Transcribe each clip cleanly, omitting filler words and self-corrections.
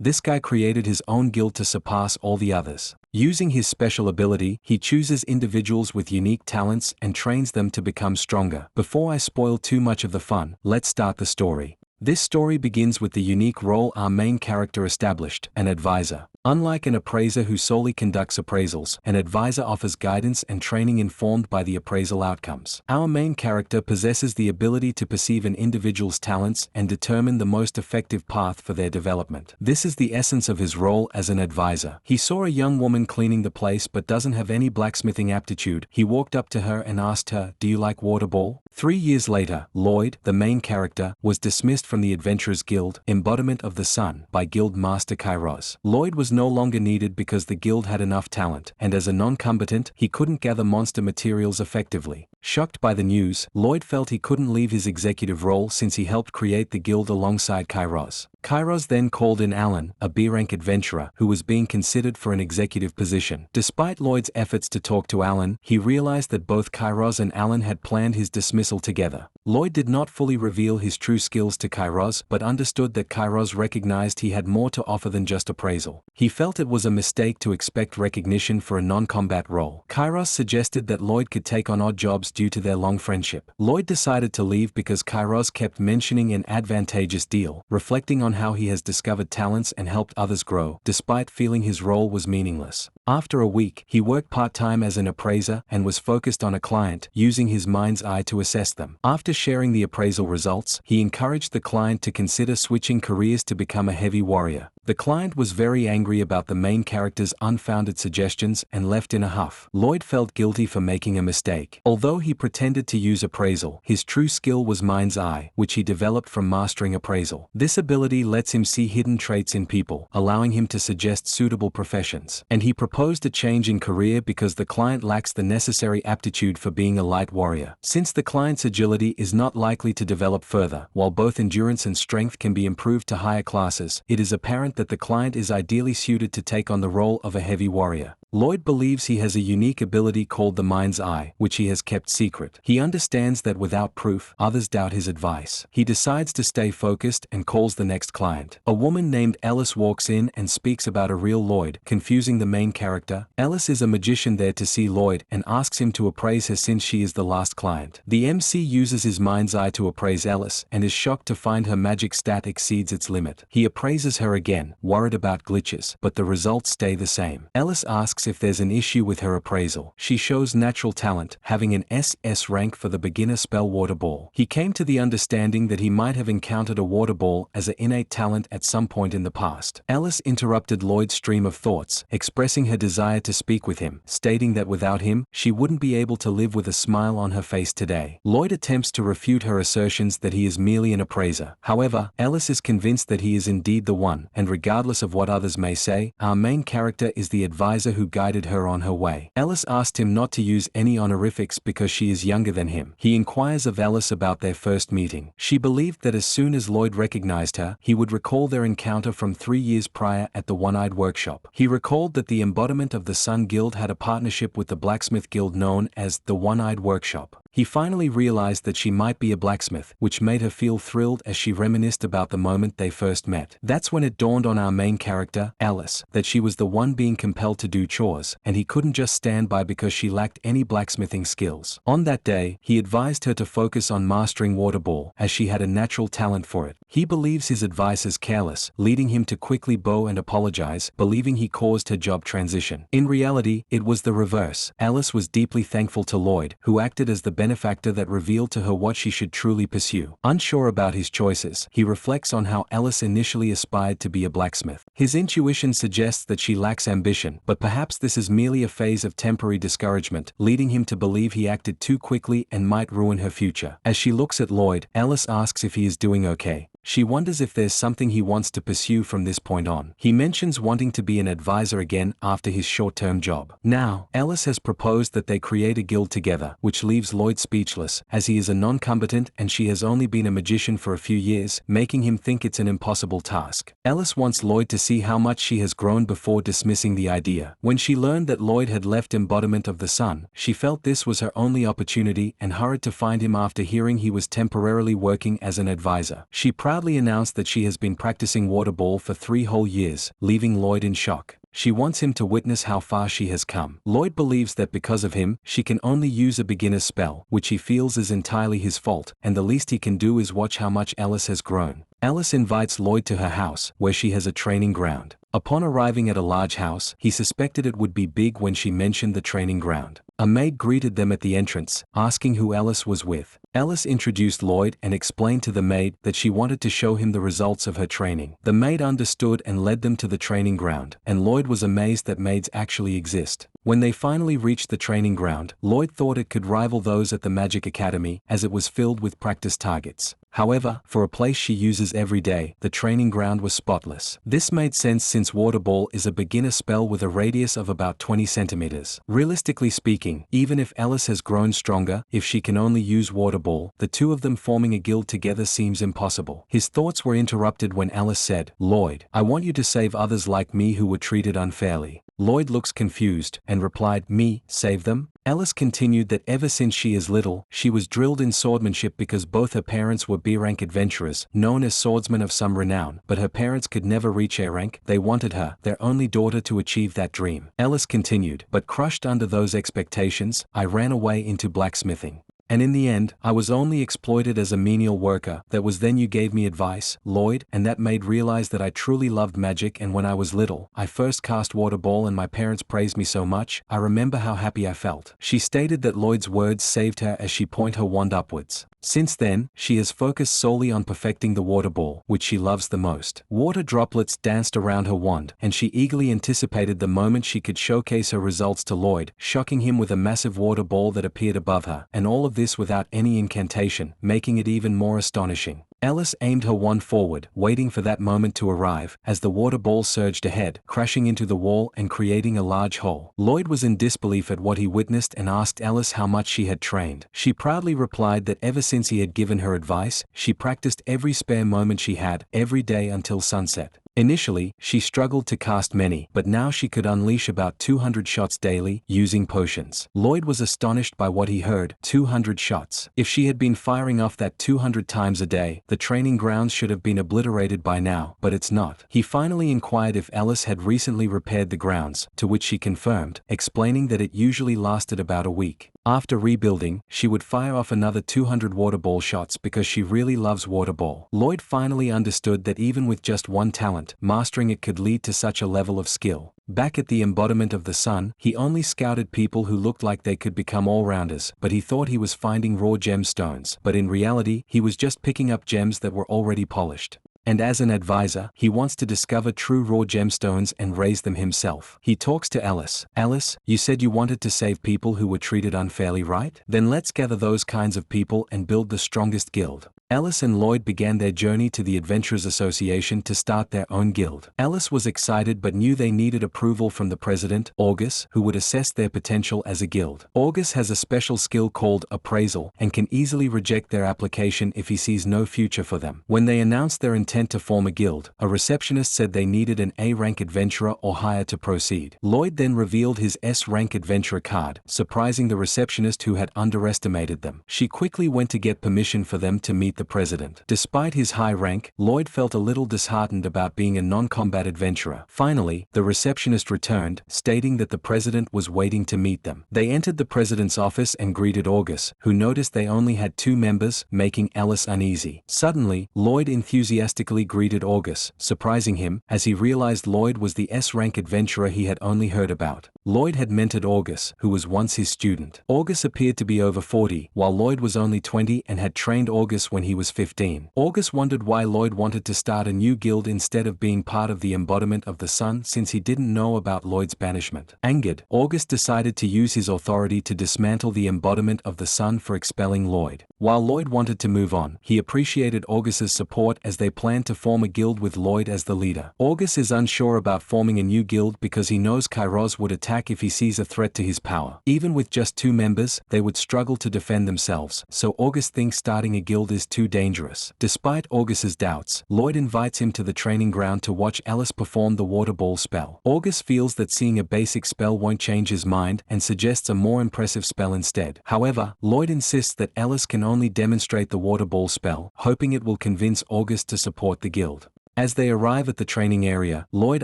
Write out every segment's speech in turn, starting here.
This guy created his own guild to surpass all the others. Using his special ability, he chooses individuals with unique talents and trains them to become stronger. Before I spoil too much of the fun, let's start the story. This story begins with the unique role our main character established, an advisor. Unlike an appraiser who solely conducts appraisals, an advisor offers guidance and training informed by the appraisal outcomes. Our main character possesses the ability to perceive an individual's talents and determine the most effective path for their development. This is the essence of his role as an advisor. He saw a young woman cleaning the place but doesn't have any blacksmithing aptitude. He walked up to her and asked her, "Do you like water ball?" 3 years later, Lloyd, the main character, was dismissed from the Adventurers Guild, embodiment of the sun, by Guild Master Kairos. Lloyd was no longer needed because the guild had enough talent, and as a non-combatant, he couldn't gather monster materials effectively. Shocked by the news, Lloyd felt he couldn't leave his executive role since he helped create the guild alongside Kairos. Kairos then called in Alan, a B-rank adventurer who was being considered for an executive position. Despite Lloyd's efforts to talk to Alan, he realized that both Kairos and Alan had planned his dismissal together. Lloyd did not fully reveal his true skills to Kairos but understood that Kairos recognized he had more to offer than just appraisal. He felt it was a mistake to expect recognition for a non-combat role. Kairos suggested that Lloyd could take on odd jobs due to their long friendship. Lloyd decided to leave because Kairos kept mentioning an advantageous deal, reflecting on how he has discovered talents and helped others grow, despite feeling his role was meaningless. After a week, he worked part-time as an appraiser and was focused on a client, using his mind's eye to assess them. After sharing the appraisal results, he encouraged the client to consider switching careers to become a heavy warrior. The client was very angry about the main character's unfounded suggestions and left in a huff. Lloyd felt guilty for making a mistake. Although he pretended to use appraisal, his true skill was mind's eye, which he developed from mastering appraisal. This ability lets him see hidden traits in people, allowing him to suggest suitable professions. And he proposed a change in career because the client lacks the necessary aptitude for being a light warrior. Since the client's agility is not likely to develop further, while both endurance and strength can be improved to higher classes, it is apparent that the client is ideally suited to take on the role of a heavy warrior. Lloyd believes he has a unique ability called the mind's eye, which he has kept secret. He understands that without proof, others doubt his advice. He decides to stay focused and calls the next client. A woman named Ellis walks in and speaks about a real Lloyd, confusing the main character. Ellis is a magician there to see Lloyd and asks him to appraise her since she is the last client. The MC uses his mind's eye to appraise Ellis and is shocked to find her magic stat exceeds its limit. He appraises her again, worried about glitches, but the results stay the same. Ellis asks if there's an issue with her appraisal. She shows natural talent, having an SS rank for the beginner spell water ball. He came to the understanding that he might have encountered a water ball as an innate talent at some point in the past. Ellis interrupted Lloyd's stream of thoughts, expressing her desire to speak with him, stating that without him, she wouldn't be able to live with a smile on her face today. Lloyd attempts to refute her assertions that he is merely an appraiser. However, Ellis is convinced that he is indeed the one, and regardless of what others may say, our main character is the advisor who guided her on her way. Ellis asked him not to use any honorifics because she is younger than him. He inquires of Ellis about their first meeting. She believed that as soon as Lloyd recognized her, he would recall their encounter from 3 years prior at the One-Eyed Workshop. He recalled that the embodiment of the Sun Guild had a partnership with the blacksmith guild known as the One-Eyed Workshop. He finally realized that she might be a blacksmith, which made her feel thrilled as she reminisced about the moment they first met. That's when it dawned on our main character, Alice, that she was the one being compelled to do chores, and he couldn't just stand by because she lacked any blacksmithing skills. On that day, he advised her to focus on mastering water ball, as she had a natural talent for it. He believes his advice is careless, leading him to quickly bow and apologize, believing he caused her job transition. In reality, it was the reverse. Alice was deeply thankful to Lloyd, who acted as the benefactor that revealed to her what she should truly pursue. Unsure about his choices, he reflects on how Alice initially aspired to be a blacksmith. His intuition suggests that she lacks ambition, but perhaps this is merely a phase of temporary discouragement, leading him to believe he acted too quickly and might ruin her future. As she looks at Lloyd, Alice asks if he is doing okay. She wonders if there's something he wants to pursue from this point on. He mentions wanting to be an advisor again after his short-term job. Now, Ellis has proposed that they create a guild together, which leaves Lloyd speechless, as he is a non-combatant and she has only been a magician for a few years, making him think it's an impossible task. Ellis wants Lloyd to see how much she has grown before dismissing the idea. When she learned that Lloyd had left Embodiment of the Sun, she felt this was her only opportunity and hurried to find him after hearing he was temporarily working as an advisor. She proudly announced that she has been practicing water ball for 3 whole years, leaving Lloyd in shock. She wants him to witness how far she has come. Lloyd believes that because of him, she can only use a beginner's spell, which he feels is entirely his fault, and the least he can do is watch how much Ellis has grown. Ellis invites Lloyd to her house, where she has a training ground. Upon arriving at a large house, he suspected it would be big when she mentioned the training ground. A maid greeted them at the entrance, asking who Ellis was with. Ellis introduced Lloyd and explained to the maid that she wanted to show him the results of her training. The maid understood and led them to the training ground, and Lloyd was amazed that maids actually exist. When they finally reached the training ground, Lloyd thought it could rival those at the Magic Academy, as it was filled with practice targets. However, for a place she uses every day, the training ground was spotless. This made sense since water ball is a beginner spell with a radius of about 20 centimeters. Realistically speaking, even if Ellis has grown stronger, if she can only use water ball, the two of them forming a guild together seems impossible. His thoughts were interrupted when Ellis said, "Lloyd, I want you to save others like me who were treated unfairly." Lloyd looks confused and replied, "Me, save them?" Ellis continued that ever since she is little, she was drilled in swordsmanship because both her parents were B-rank adventurers, known as swordsmen of some renown, but her parents could never reach A rank. They wanted her, their only daughter, to achieve that dream. Ellis continued, "But crushed under those expectations, I ran away into blacksmithing. And in the end, I was only exploited as a menial worker. That was then you gave me advice, Lloyd, and that made realize that I truly loved magic. And when I was little, I first cast water ball and my parents praised me so much, I remember how happy I felt." She stated that Lloyd's words saved her as she pointed her wand upwards. Since then, she has focused solely on perfecting the water ball, which she loves the most. Water droplets danced around her wand, and she eagerly anticipated the moment she could showcase her results to Lloyd, shocking him with a massive water ball that appeared above her, and all of this without any incantation, making it even more astonishing. Ellis aimed her wand forward, waiting for that moment to arrive, as the water ball surged ahead, crashing into the wall and creating a large hole. Lloyd was in disbelief at what he witnessed and asked Ellis how much she had trained. She proudly replied that ever since he had given her advice, she practiced every spare moment she had, every day until sunset. Initially, she struggled to cast many, but now she could unleash about 200 shots daily, using potions. Lloyd was astonished by what he heard, 200 shots. If she had been firing off that 200 times a day, the training grounds should have been obliterated by now, but it's not. He finally inquired if Ellis had recently repaired the grounds, to which she confirmed, explaining that it usually lasted about a week. After rebuilding, she would fire off another 200 water ball shots because she really loves water ball. Lloyd finally understood that even with just one talent, mastering it could lead to such a level of skill. Back at the embodiment of the sun, he only scouted people who looked like they could become all-rounders, but he thought he was finding raw gemstones. But in reality, he was just picking up gems that were already polished. And as an advisor, he wants to discover true raw gemstones and raise them himself. He talks to Ellis. "Ellis, you said you wanted to save people who were treated unfairly, right? Then let's gather those kinds of people and build the strongest guild." Ellis and Lloyd began their journey to the Adventurers Association to start their own guild. Ellis was excited but knew they needed approval from the president, August, who would assess their potential as a guild. August has a special skill called appraisal and can easily reject their application if he sees no future for them. When they announced their intent to form a guild, a receptionist said they needed an A-rank adventurer or higher to proceed. Lloyd then revealed his S-rank adventurer card, surprising the receptionist who had underestimated them. She quickly went to get permission for them to meet the president. Despite his high rank, Lloyd felt a little disheartened about being a non-combat adventurer. Finally, the receptionist returned, stating that the president was waiting to meet them. They entered the president's office and greeted August, who noticed they only had 2 members, making Ellis uneasy. Suddenly, Lloyd enthusiastically greeted August, surprising him, as he realized Lloyd was the S-rank adventurer he had only heard about. Lloyd had mentored August, who was once his student. August appeared to be over 40, while Lloyd was only 20 and had trained August when he was 15. August wondered why Lloyd wanted to start a new guild instead of being part of the embodiment of the sun, since he didn't know about Lloyd's banishment. Angered, August decided to use his authority to dismantle the embodiment of the sun for expelling Lloyd. While Lloyd wanted to move on, he appreciated August's support as they planned to form a guild with Lloyd as the leader. August is unsure about forming a new guild because he knows Kairos would attack if he sees a threat to his power. Even with just 2 members, they would struggle to defend themselves, so August thinks starting a guild is too too dangerous. Despite August's doubts, Lloyd invites him to the training ground to watch Ellis perform the water ball spell. August feels that seeing a basic spell won't change his mind and suggests a more impressive spell instead. However, Lloyd insists that Ellis can only demonstrate the water ball spell, hoping it will convince August to support the guild. As they arrive at the training area, Lloyd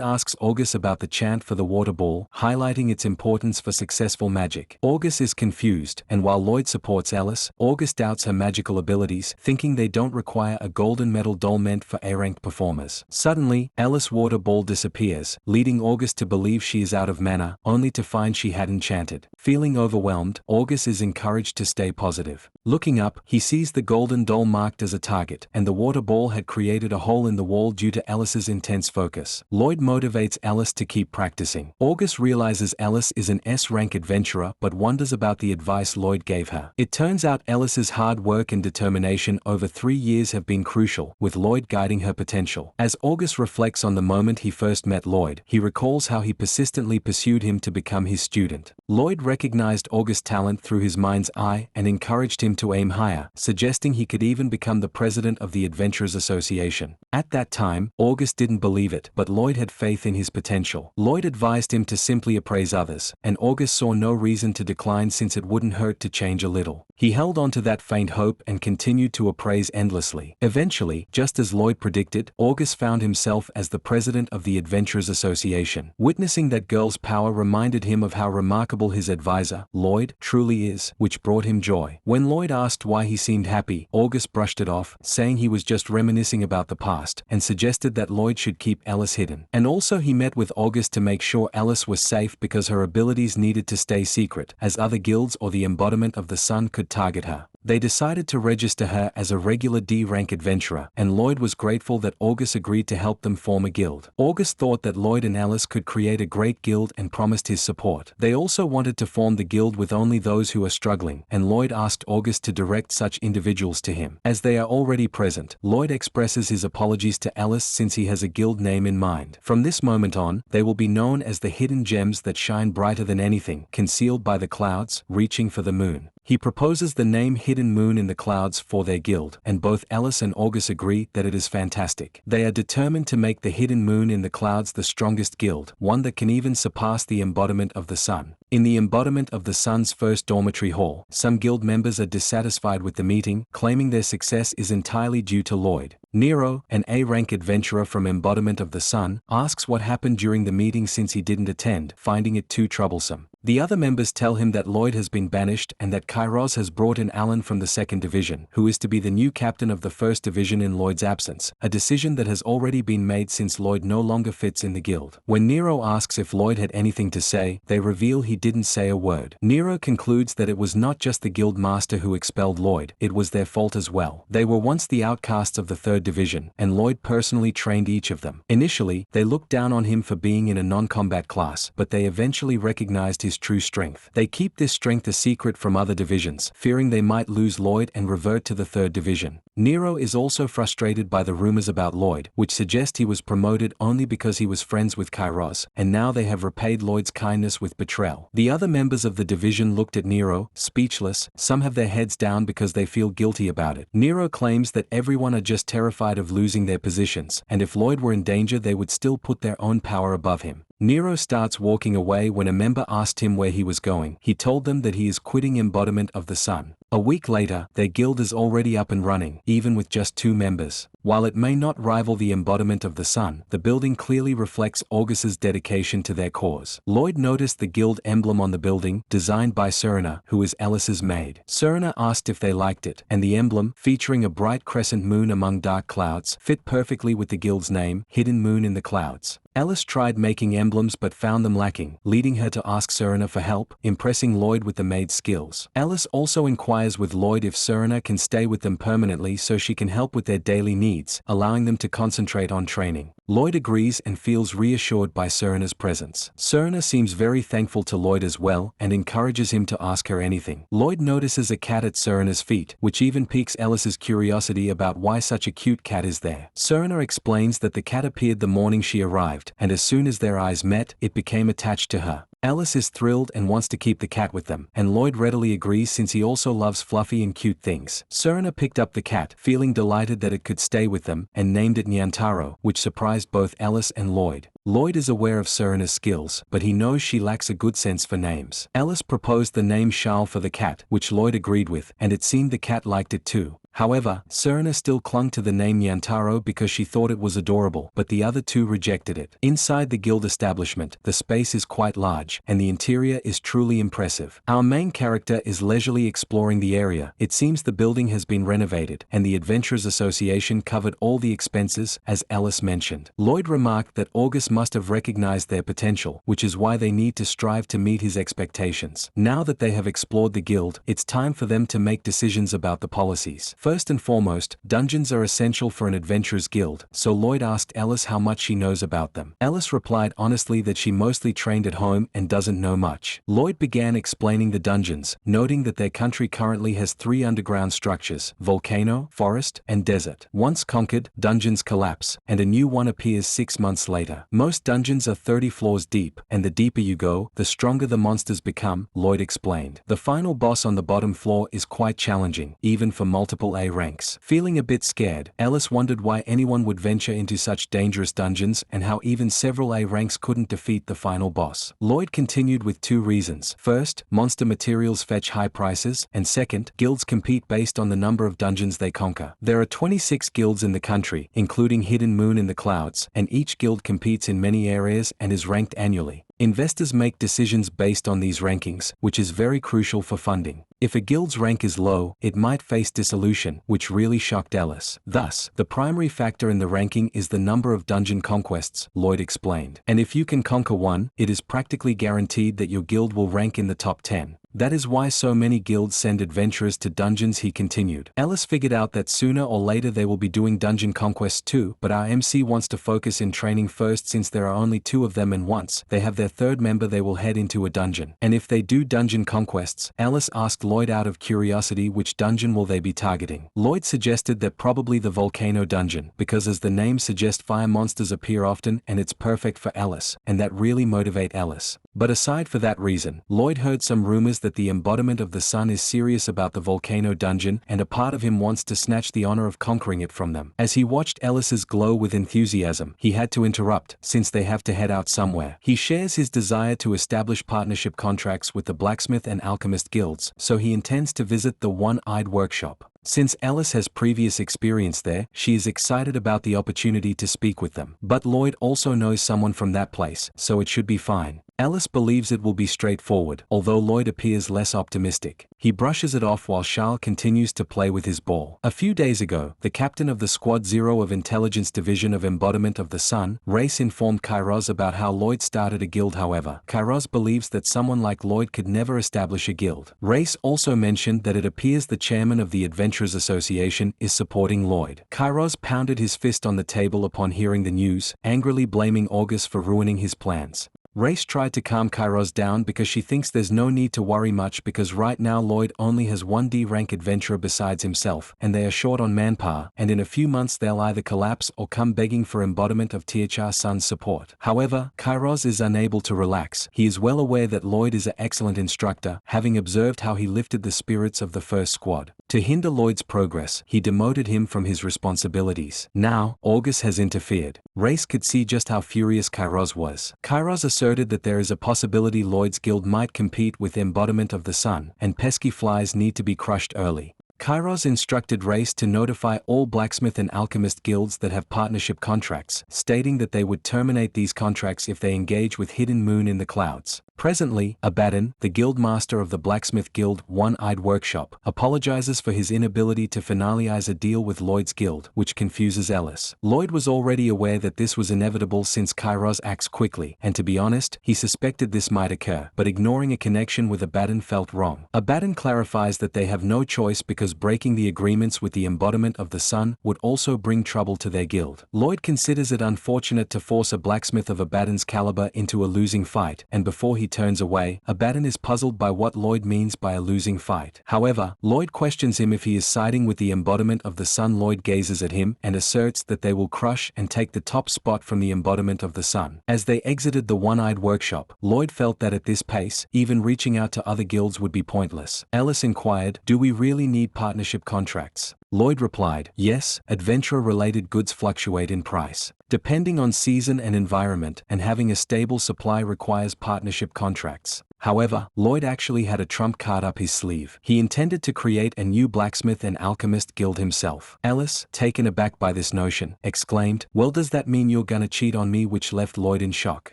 asks August about the chant for the water ball, highlighting its importance for successful magic. August is confused, and while Lloyd supports Ellis, August doubts her magical abilities, thinking they don't require a golden medal doll meant for A-ranked performers. Suddenly, Ellis' water ball disappears, leading August to believe she is out of mana, only to find she had enchanted. Feeling overwhelmed, August is encouraged to stay positive. Looking up, he sees the golden doll marked as a target, and the water ball had created a hole in the wall due to Ellis's intense focus. Lloyd motivates Ellis to keep practicing. August realizes Ellis is an S-rank adventurer but wonders about the advice Lloyd gave her. It turns out Ellis's hard work and determination over 3 years have been crucial, with Lloyd guiding her potential. As August reflects on the moment he first met Lloyd, he recalls how he persistently pursued him to become his student. Lloyd recognized August's talent through his mind's eye and encouraged him to aim higher, suggesting he could even become the president of the Adventurers Association. At that time, August didn't believe it, but Lloyd had faith in his potential. Lloyd advised him to simply appraise others, and August saw no reason to decline since it wouldn't hurt to change a little. He held on to that faint hope and continued to appraise endlessly. Eventually, just as Lloyd predicted, August found himself as the president of the Adventurers Association. Witnessing that girl's power reminded him of how remarkable his advisor, Lloyd, truly is, which brought him joy. When Lloyd asked why he seemed happy, August brushed it off, saying he was just reminiscing about the past, and suggested that Lloyd should keep Ellis hidden. And also he met with August to make sure Ellis was safe because her abilities needed to stay secret, as other guilds or the embodiment of the sun could target her. They decided to register her as a regular D-rank adventurer, and Lloyd was grateful that August agreed to help them form a guild. August thought that Lloyd and Ellis could create a great guild and promised his support. They also wanted to form the guild with only those who are struggling, and Lloyd asked August to direct such individuals to him. As they are already present, Lloyd expresses his apologies to Ellis since he has a guild name in mind. From this moment on, they will be known as the hidden gems that shine brighter than anything, concealed by the clouds, reaching for the moon. He proposes the name Hidden Moon in the Clouds for their guild, and both Ellis and August agree that it is fantastic. They are determined to make the Hidden Moon in the Clouds the strongest guild, one that can even surpass the embodiment of the sun. In the embodiment of the sun's first dormitory hall, some guild members are dissatisfied with the meeting, claiming their success is entirely due to Lloyd. Nero, an A-rank adventurer from embodiment of the sun, asks what happened during the meeting since he didn't attend, finding it too troublesome. The other members tell him that Lloyd has been banished and that Kairos has brought in Alan from the 2nd Division, who is to be the new captain of the 1st Division in Lloyd's absence, a decision that has already been made since Lloyd no longer fits in the guild. When Nero asks if Lloyd had anything to say, they reveal he didn't say a word. Nero concludes that it was not just the guild master who expelled Lloyd, it was their fault as well. They were once the outcasts of the 3rd Division, and Lloyd personally trained each of them. Initially, they looked down on him for being in a non-combat class, but they eventually recognized his true strength. They keep this strength a secret from other divisions, fearing they might lose Lloyd and revert to the 3rd Division. Nero is also frustrated by the rumors about Lloyd, which suggest he was promoted only because he was friends with Kairos, and now they have repaid Lloyd's kindness with betrayal. The other members of the division looked at Nero, speechless. Some have their heads down because they feel guilty about it. Nero claims that everyone are just terrified of losing their positions, and if Lloyd were in danger they would still put their own power above him. Nero starts walking away when a member asked him where he was going. He told them that he is quitting embodiment of the sun. A week later, their guild is already up and running, even with just 2 members. While it may not rival the embodiment of the sun, the building clearly reflects August's dedication to their cause. Lloyd noticed the guild emblem on the building, designed by Serena, who is Ellis's maid. Serena asked if they liked it, and the emblem, featuring a bright crescent moon among dark clouds, fit perfectly with the guild's name, Hidden Moon in the Clouds. Ellis tried making emblems but found them lacking, leading her to ask Serena for help, impressing Lloyd with the maid's skills. Ellis also inquires with Lloyd if Serena can stay with them permanently so she can help with their daily needs, allowing them to concentrate on training. Lloyd agrees and feels reassured by Serena's presence. Serena seems very thankful to Lloyd as well and encourages him to ask her anything. Lloyd notices a cat at Serena's feet, which even piques Ellis's curiosity about why such a cute cat is there. Serena explains that the cat appeared the morning she arrived, and as soon as their eyes met, it became attached to her. Ellis is thrilled and wants to keep the cat with them, and Lloyd readily agrees since he also loves fluffy and cute things. Serena picked up the cat, feeling delighted that it could stay with them, and named it Nyantaro, which surprised both Ellis and Lloyd. Lloyd is aware of Serena's skills, but he knows she lacks a good sense for names. Ellis proposed the name Charles for the cat, which Lloyd agreed with, and it seemed the cat liked it too. However, Serena still clung to the name Nyantaro because she thought it was adorable, but the other two rejected it. Inside the guild establishment, the space is quite large, and the interior is truly impressive. Our main character is leisurely exploring the area. It seems the building has been renovated, and the Adventurers Association covered all the expenses, as Ellis mentioned. Lloyd remarked that August must have recognized their potential, which is why they need to strive to meet his expectations. Now that they have explored the guild, it's time for them to make decisions about the policies. First and foremost, dungeons are essential for an adventurer's guild, so Lloyd asked Ellis how much she knows about them. Ellis replied honestly that she mostly trained at home and doesn't know much. Lloyd began explaining the dungeons, noting that their country currently has 3 underground structures: volcano, forest, and desert. Once conquered, dungeons collapse, and a new one appears 6 months later. Most dungeons are 30 floors deep, and the deeper you go, the stronger the monsters become, Lloyd explained. The final boss on the bottom floor is quite challenging, even for multiple A ranks. Feeling a bit scared, Ellis wondered why anyone would venture into such dangerous dungeons and how even several A ranks couldn't defeat the final boss. Lloyd continued with 2 reasons. First, monster materials fetch high prices, and second, guilds compete based on the number of dungeons they conquer. There are 26 guilds in the country, including Hidden Moon in the Clouds, and each guild competes in many areas and is ranked annually. Investors make decisions based on these rankings, which is very crucial for funding. If a guild's rank is low, it might face dissolution, which really shocked Ellis. Thus, the primary factor in the ranking is the number of dungeon conquests, Lloyd explained. And if you can conquer one, it is practically guaranteed that your guild will rank in the top 10. That is why so many guilds send adventurers to dungeons, he continued. Ellis figured out that sooner or later they will be doing dungeon conquests too, but our MC wants to focus in training first since there are only 2 of them, and once they have their 3rd member they will head into a dungeon. And if they do dungeon conquests, Ellis asked Lloyd out of curiosity which dungeon will they be targeting. Lloyd suggested that probably the volcano dungeon, because as the name suggests fire monsters appear often and it's perfect for Ellis, and that really motivate Ellis. But aside for that reason, Lloyd heard some rumors that the embodiment of the sun is serious about the volcano dungeon, and a part of him wants to snatch the honor of conquering it from them. As he watched Ellis's glow with enthusiasm, he had to interrupt, since they have to head out somewhere. He shares his desire to establish partnership contracts with the blacksmith and alchemist guilds, so he intends to visit the One-Eyed Workshop. Since Ellis has previous experience there, she is excited about the opportunity to speak with them. But Lloyd also knows someone from that place, so it should be fine. Ellis believes it will be straightforward, although Lloyd appears less optimistic. He brushes it off while Charles continues to play with his ball. A few days ago, the captain of the Squad 0 of Intelligence Division of Embodiment of the Sun, Reis, informed Kairos about how Lloyd started a guild. However, Kairos believes that someone like Lloyd could never establish a guild. Reis also mentioned that it appears the chairman of the Adventurers Association is supporting Lloyd. Kairos pounded his fist on the table upon hearing the news, angrily blaming August for ruining his plans. Reis tried to calm Kairos down because she thinks there's no need to worry much because right now Lloyd only has 1 D-rank adventurer besides himself, and they are short on manpower, and in a few months they'll either collapse or come begging for embodiment of THR Sun's support. However, Kairos is unable to relax. He is well aware that Lloyd is an excellent instructor, having observed how he lifted the spirits of the first squad. To hinder Lloyd's progress, he demoted him from his responsibilities. Now, August has interfered. Reis could see just how furious Kairos was. Kairos asserted that there is a possibility Lloyd's guild might compete with Embodiment of the Sun, and pesky flies need to be crushed early. Kairos instructed Reis to notify all blacksmith and alchemist guilds that have partnership contracts, stating that they would terminate these contracts if they engage with Hidden Moon in the Clouds. Presently, Abaddon, the guild master of the blacksmith guild One-Eyed Workshop, apologizes for his inability to finalize a deal with Lloyd's guild, which confuses Ellis. Lloyd was already aware that this was inevitable since Kairos acts quickly, and to be honest, he suspected this might occur, but ignoring a connection with Abaddon felt wrong. Abaddon clarifies that they have no choice because breaking the agreements with the Embodiment of the Sun would also bring trouble to their guild. Lloyd considers it unfortunate to force a blacksmith of Abaddon's caliber into a losing fight, and before he he turns away, Abaddon is puzzled by what Lloyd means by a losing fight. However, Lloyd questions him if he is siding with the embodiment of the sun. Lloyd gazes at him and asserts that they will crush and take the top spot from the embodiment of the sun. As they exited the one-eyed workshop, Lloyd felt that at this pace, even reaching out to other guilds would be pointless. Ellis inquired, "Do we really need partnership contracts?" Lloyd replied, "Yes, adventurer-related goods fluctuate in price, depending on season and environment, and having a stable supply requires partnership contracts." However, Lloyd actually had a trump card up his sleeve. He intended to create a new blacksmith and alchemist guild himself. Ellis, taken aback by this notion, exclaimed, "Well, does that mean you're gonna cheat on me?" which left Lloyd in shock.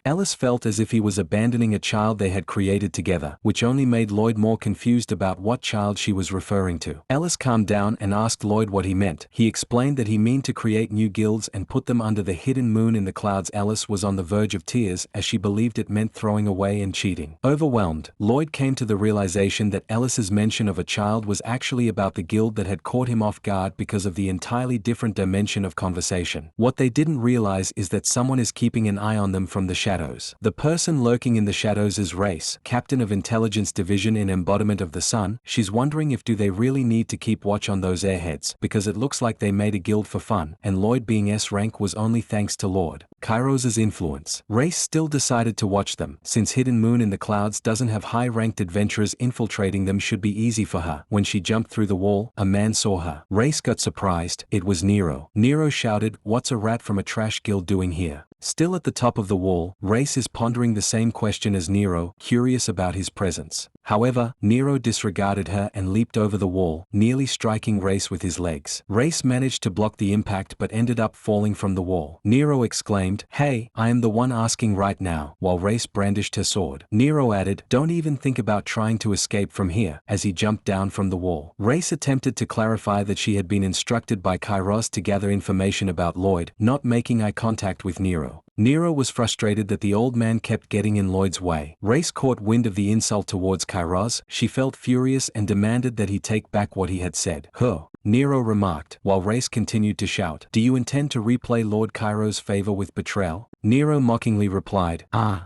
Ellis felt as if he was abandoning a child they had created together, which only made Lloyd more confused about what child she was referring to. Ellis calmed down and asked Lloyd what he meant. He explained that he meant to create new guilds and put them under the hidden moon in the clouds. Ellis was on the verge of tears as she believed it meant throwing away and cheating. Overwhelmed, Lloyd came to the realization that Ellis's mention of a child was actually about the guild that had caught him off guard because of the entirely different dimension of conversation. What they didn't realize is that someone is keeping an eye on them from the shadows. The person lurking in the shadows is Reis, captain of intelligence division in embodiment of the sun. She's wondering if do they really need to keep watch on those airheads, because it looks like they made a guild for fun, and Lloyd being S rank was only thanks to Lord Kairos' influence. Reis still decided to watch them, since hidden moon in the clouds doesn't have high-ranked adventurers. Infiltrating them should be easy for her. When she jumped through the wall, a man saw her. Reis got surprised. It was Nero. Nero shouted, "What's a rat from a trash guild doing here?" Still at the top of the wall, Reis is pondering the same question as Nero, curious about his presence. However, Nero disregarded her and leaped over the wall, nearly striking Reis with his legs. Reis managed to block the impact but ended up falling from the wall. Nero exclaimed, "Hey, I am the one asking right now," while Reis brandished her sword. Nero added, "Don't even think about trying to escape from here," as he jumped down from the wall. Reis attempted to clarify that she had been instructed by Kairos to gather information about Lloyd, not making eye contact with Nero. Nero was frustrated that the old man kept getting in Lloyd's way. Reis caught wind of the insult towards Kairos. She felt furious and demanded that he take back what he had said. "Huh," Nero remarked, while Reis continued to shout, "Do you intend to replay Lord Kairos' favor with betrayal?" Nero mockingly replied,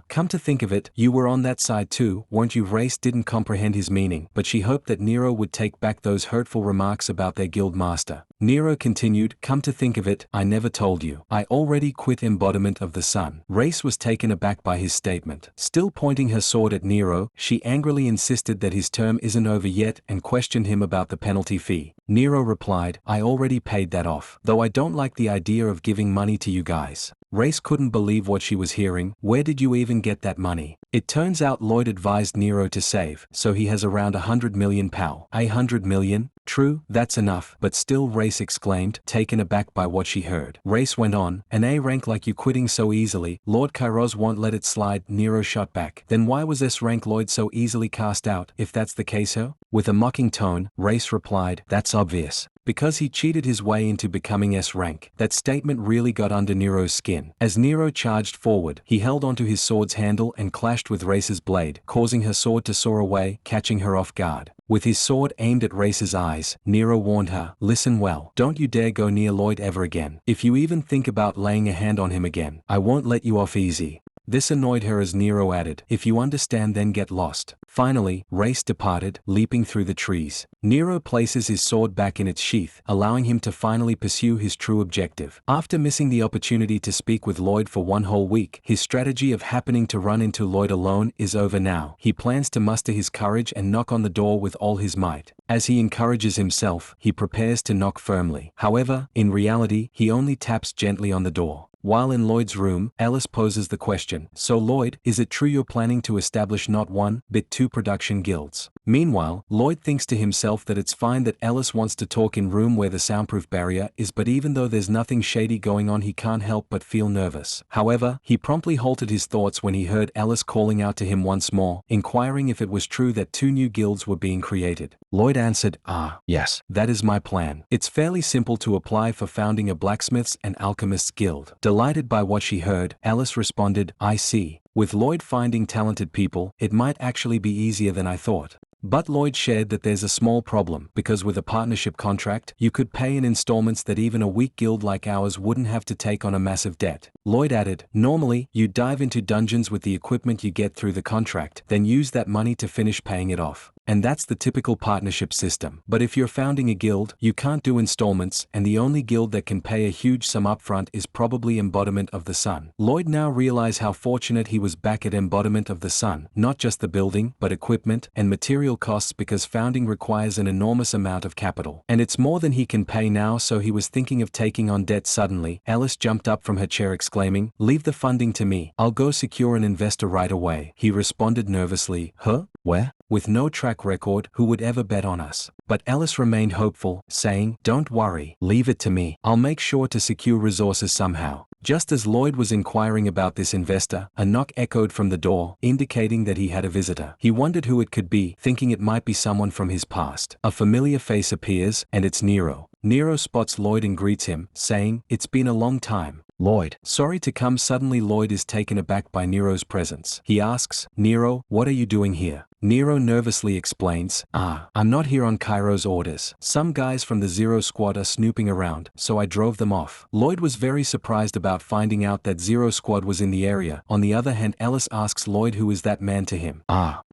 "Come to think of it, you were on that side too, weren't you?" Reis didn't comprehend his meaning, but she hoped that Nero would take back those hurtful remarks about their guild master. Nero continued, "Come to think of it, I never told you. I already quit embodiment of the sun." Reis was taken aback by his statement. Still pointing her sword at Nero, she angrily insisted that his term isn't over yet and questioned him about the penalty fee. Nero replied, "I already paid that off, though I don't like the idea of giving money to you guys." Reis couldn't believe what she was hearing. "Where did you even get that money?" It turns out Lloyd advised Nero to save, so he has around 100 million pow. 100 million? True, that's enough, but still, Reis exclaimed, taken aback by what she heard. Reis went on, "An A rank like you quitting so easily, Lord Kairos won't let it slide." Nero shot back, "Then why was S rank Lloyd so easily cast out, if that's the case ho?" With a mocking tone, Reis replied, "That's obvious. Because he cheated his way into becoming S rank." That statement really got under Nero's skin. As Nero charged forward, he held onto his sword's handle and clashed with Reis's blade, causing her sword to soar away, catching her off guard. With his sword aimed at Reis's eyes, Nero warned her, "Listen well, don't you dare go near Lloyd ever again. If you even think about laying a hand on him again, I won't let you off easy." This annoyed her as Nero added, "If you understand then get lost." Finally, Reis departed, leaping through the trees. Nero places his sword back in its sheath, allowing him to finally pursue his true objective. After missing the opportunity to speak with Lloyd for one whole week, his strategy of happening to run into Lloyd alone is over now. He plans to muster his courage and knock on the door with all his might. As he encourages himself, he prepares to knock firmly. However, in reality, he only taps gently on the door. While in Lloyd's room, Ellis poses the question, "So Lloyd, is it true you're planning to establish not one, but two production guilds?" Meanwhile, Lloyd thinks to himself that it's fine that Ellis wants to talk in room where the soundproof barrier is, but even though there's nothing shady going on, he can't help but feel nervous. However, he promptly halted his thoughts when he heard Ellis calling out to him once more, inquiring if it was true that two new guilds were being created. Lloyd answered, "Yes, that is my plan. It's fairly simple to apply for founding a blacksmiths and alchemists guild." Delighted by what she heard, Ellis responded, "I see. With Lloyd finding talented people, it might actually be easier than I thought." But Lloyd shared that there's a small problem, because with a partnership contract, you could pay in installments that even a weak guild like ours wouldn't have to take on a massive debt. Lloyd added, normally, you dive into dungeons with the equipment you get through the contract, then use that money to finish paying it off. And that's the typical partnership system. But if you're founding a guild, you can't do installments, and the only guild that can pay a huge sum upfront is probably Embodiment of the Sun. Lloyd now realized how fortunate he was back at Embodiment of the Sun, not just the building, but equipment and material costs, because founding requires an enormous amount of capital. And it's more than he can pay now, so he was thinking of taking on debt. Suddenly, Ellis jumped up from her chair exclaiming, "Leave the funding to me. I'll go secure an investor right away." He responded nervously, "Huh? Where? With no track record, who would ever bet on us?" But Ellis remained hopeful, saying, "Don't worry, leave it to me. I'll make sure to secure resources somehow." Just as Lloyd was inquiring about this investor, a knock echoed from the door, indicating that he had a visitor. He wondered who it could be, thinking it might be someone from his past. A familiar face appears, and it's Nero. Nero spots Lloyd and greets him, saying, "It's been a long time, Lloyd." Sorry to come suddenly. Lloyd is taken aback by Nero's presence. He asks, "Nero, what are you doing here?" Nero nervously explains, I'm not here on Kairos orders. Some guys from the Zero Squad are snooping around, so I drove them off." Lloyd was very surprised about finding out that Zero Squad was in the area. On the other hand, Ellis asks Lloyd who is that man to him.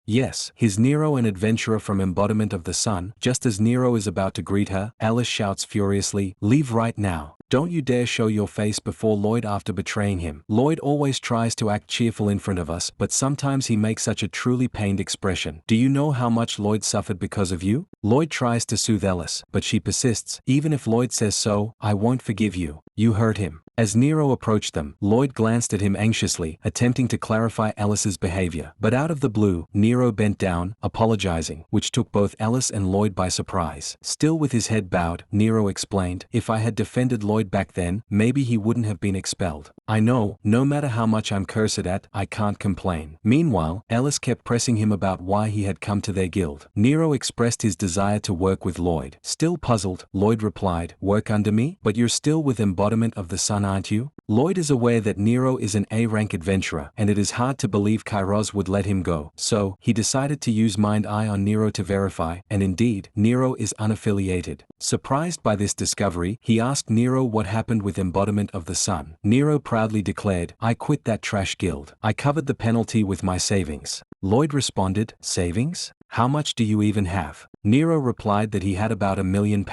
Yes, he's Nero, an adventurer from Embodiment of the Sun. Just as Nero is about to greet her, Ellis shouts furiously, "Leave right now. Don't you dare show your face before Lloyd after betraying him." Lloyd always tries to act cheerful in front of us, but sometimes he makes such a truly pained expression. "Do you know how much Lloyd suffered because of you?" Lloyd tries to soothe Ellis, but she persists. "Even if Lloyd says so, I won't forgive you. You hurt him." As Nero approached them, Lloyd glanced at him anxiously, attempting to clarify Ellis's behavior. But out of the blue, Nero bent down, apologizing, which took both Ellis and Lloyd by surprise. Still with his head bowed, Nero explained, "If I had defended Lloyd back then, maybe he wouldn't have been expelled. I know, no matter how much I'm cursed at, I can't complain." Meanwhile, Ellis kept pressing him about why he had come to their guild. Nero expressed his desire to work with Lloyd. Still puzzled, Lloyd replied, "Work under me? But you're still with Embodiment of the Sun, aren't you?" Lloyd is aware that Nero is an A-rank adventurer, and it is hard to believe Kairos would let him go, so he decided to use Mind Eye on Nero to verify, and indeed, Nero is unaffiliated. Surprised by this discovery, he asked Nero what happened with Embodiment of the Sun. Nero proudly declared, "I quit that trash guild. I covered the penalty with my savings." Lloyd responded, "Savings? How much do you even have?" Nero replied that he had about £1 million.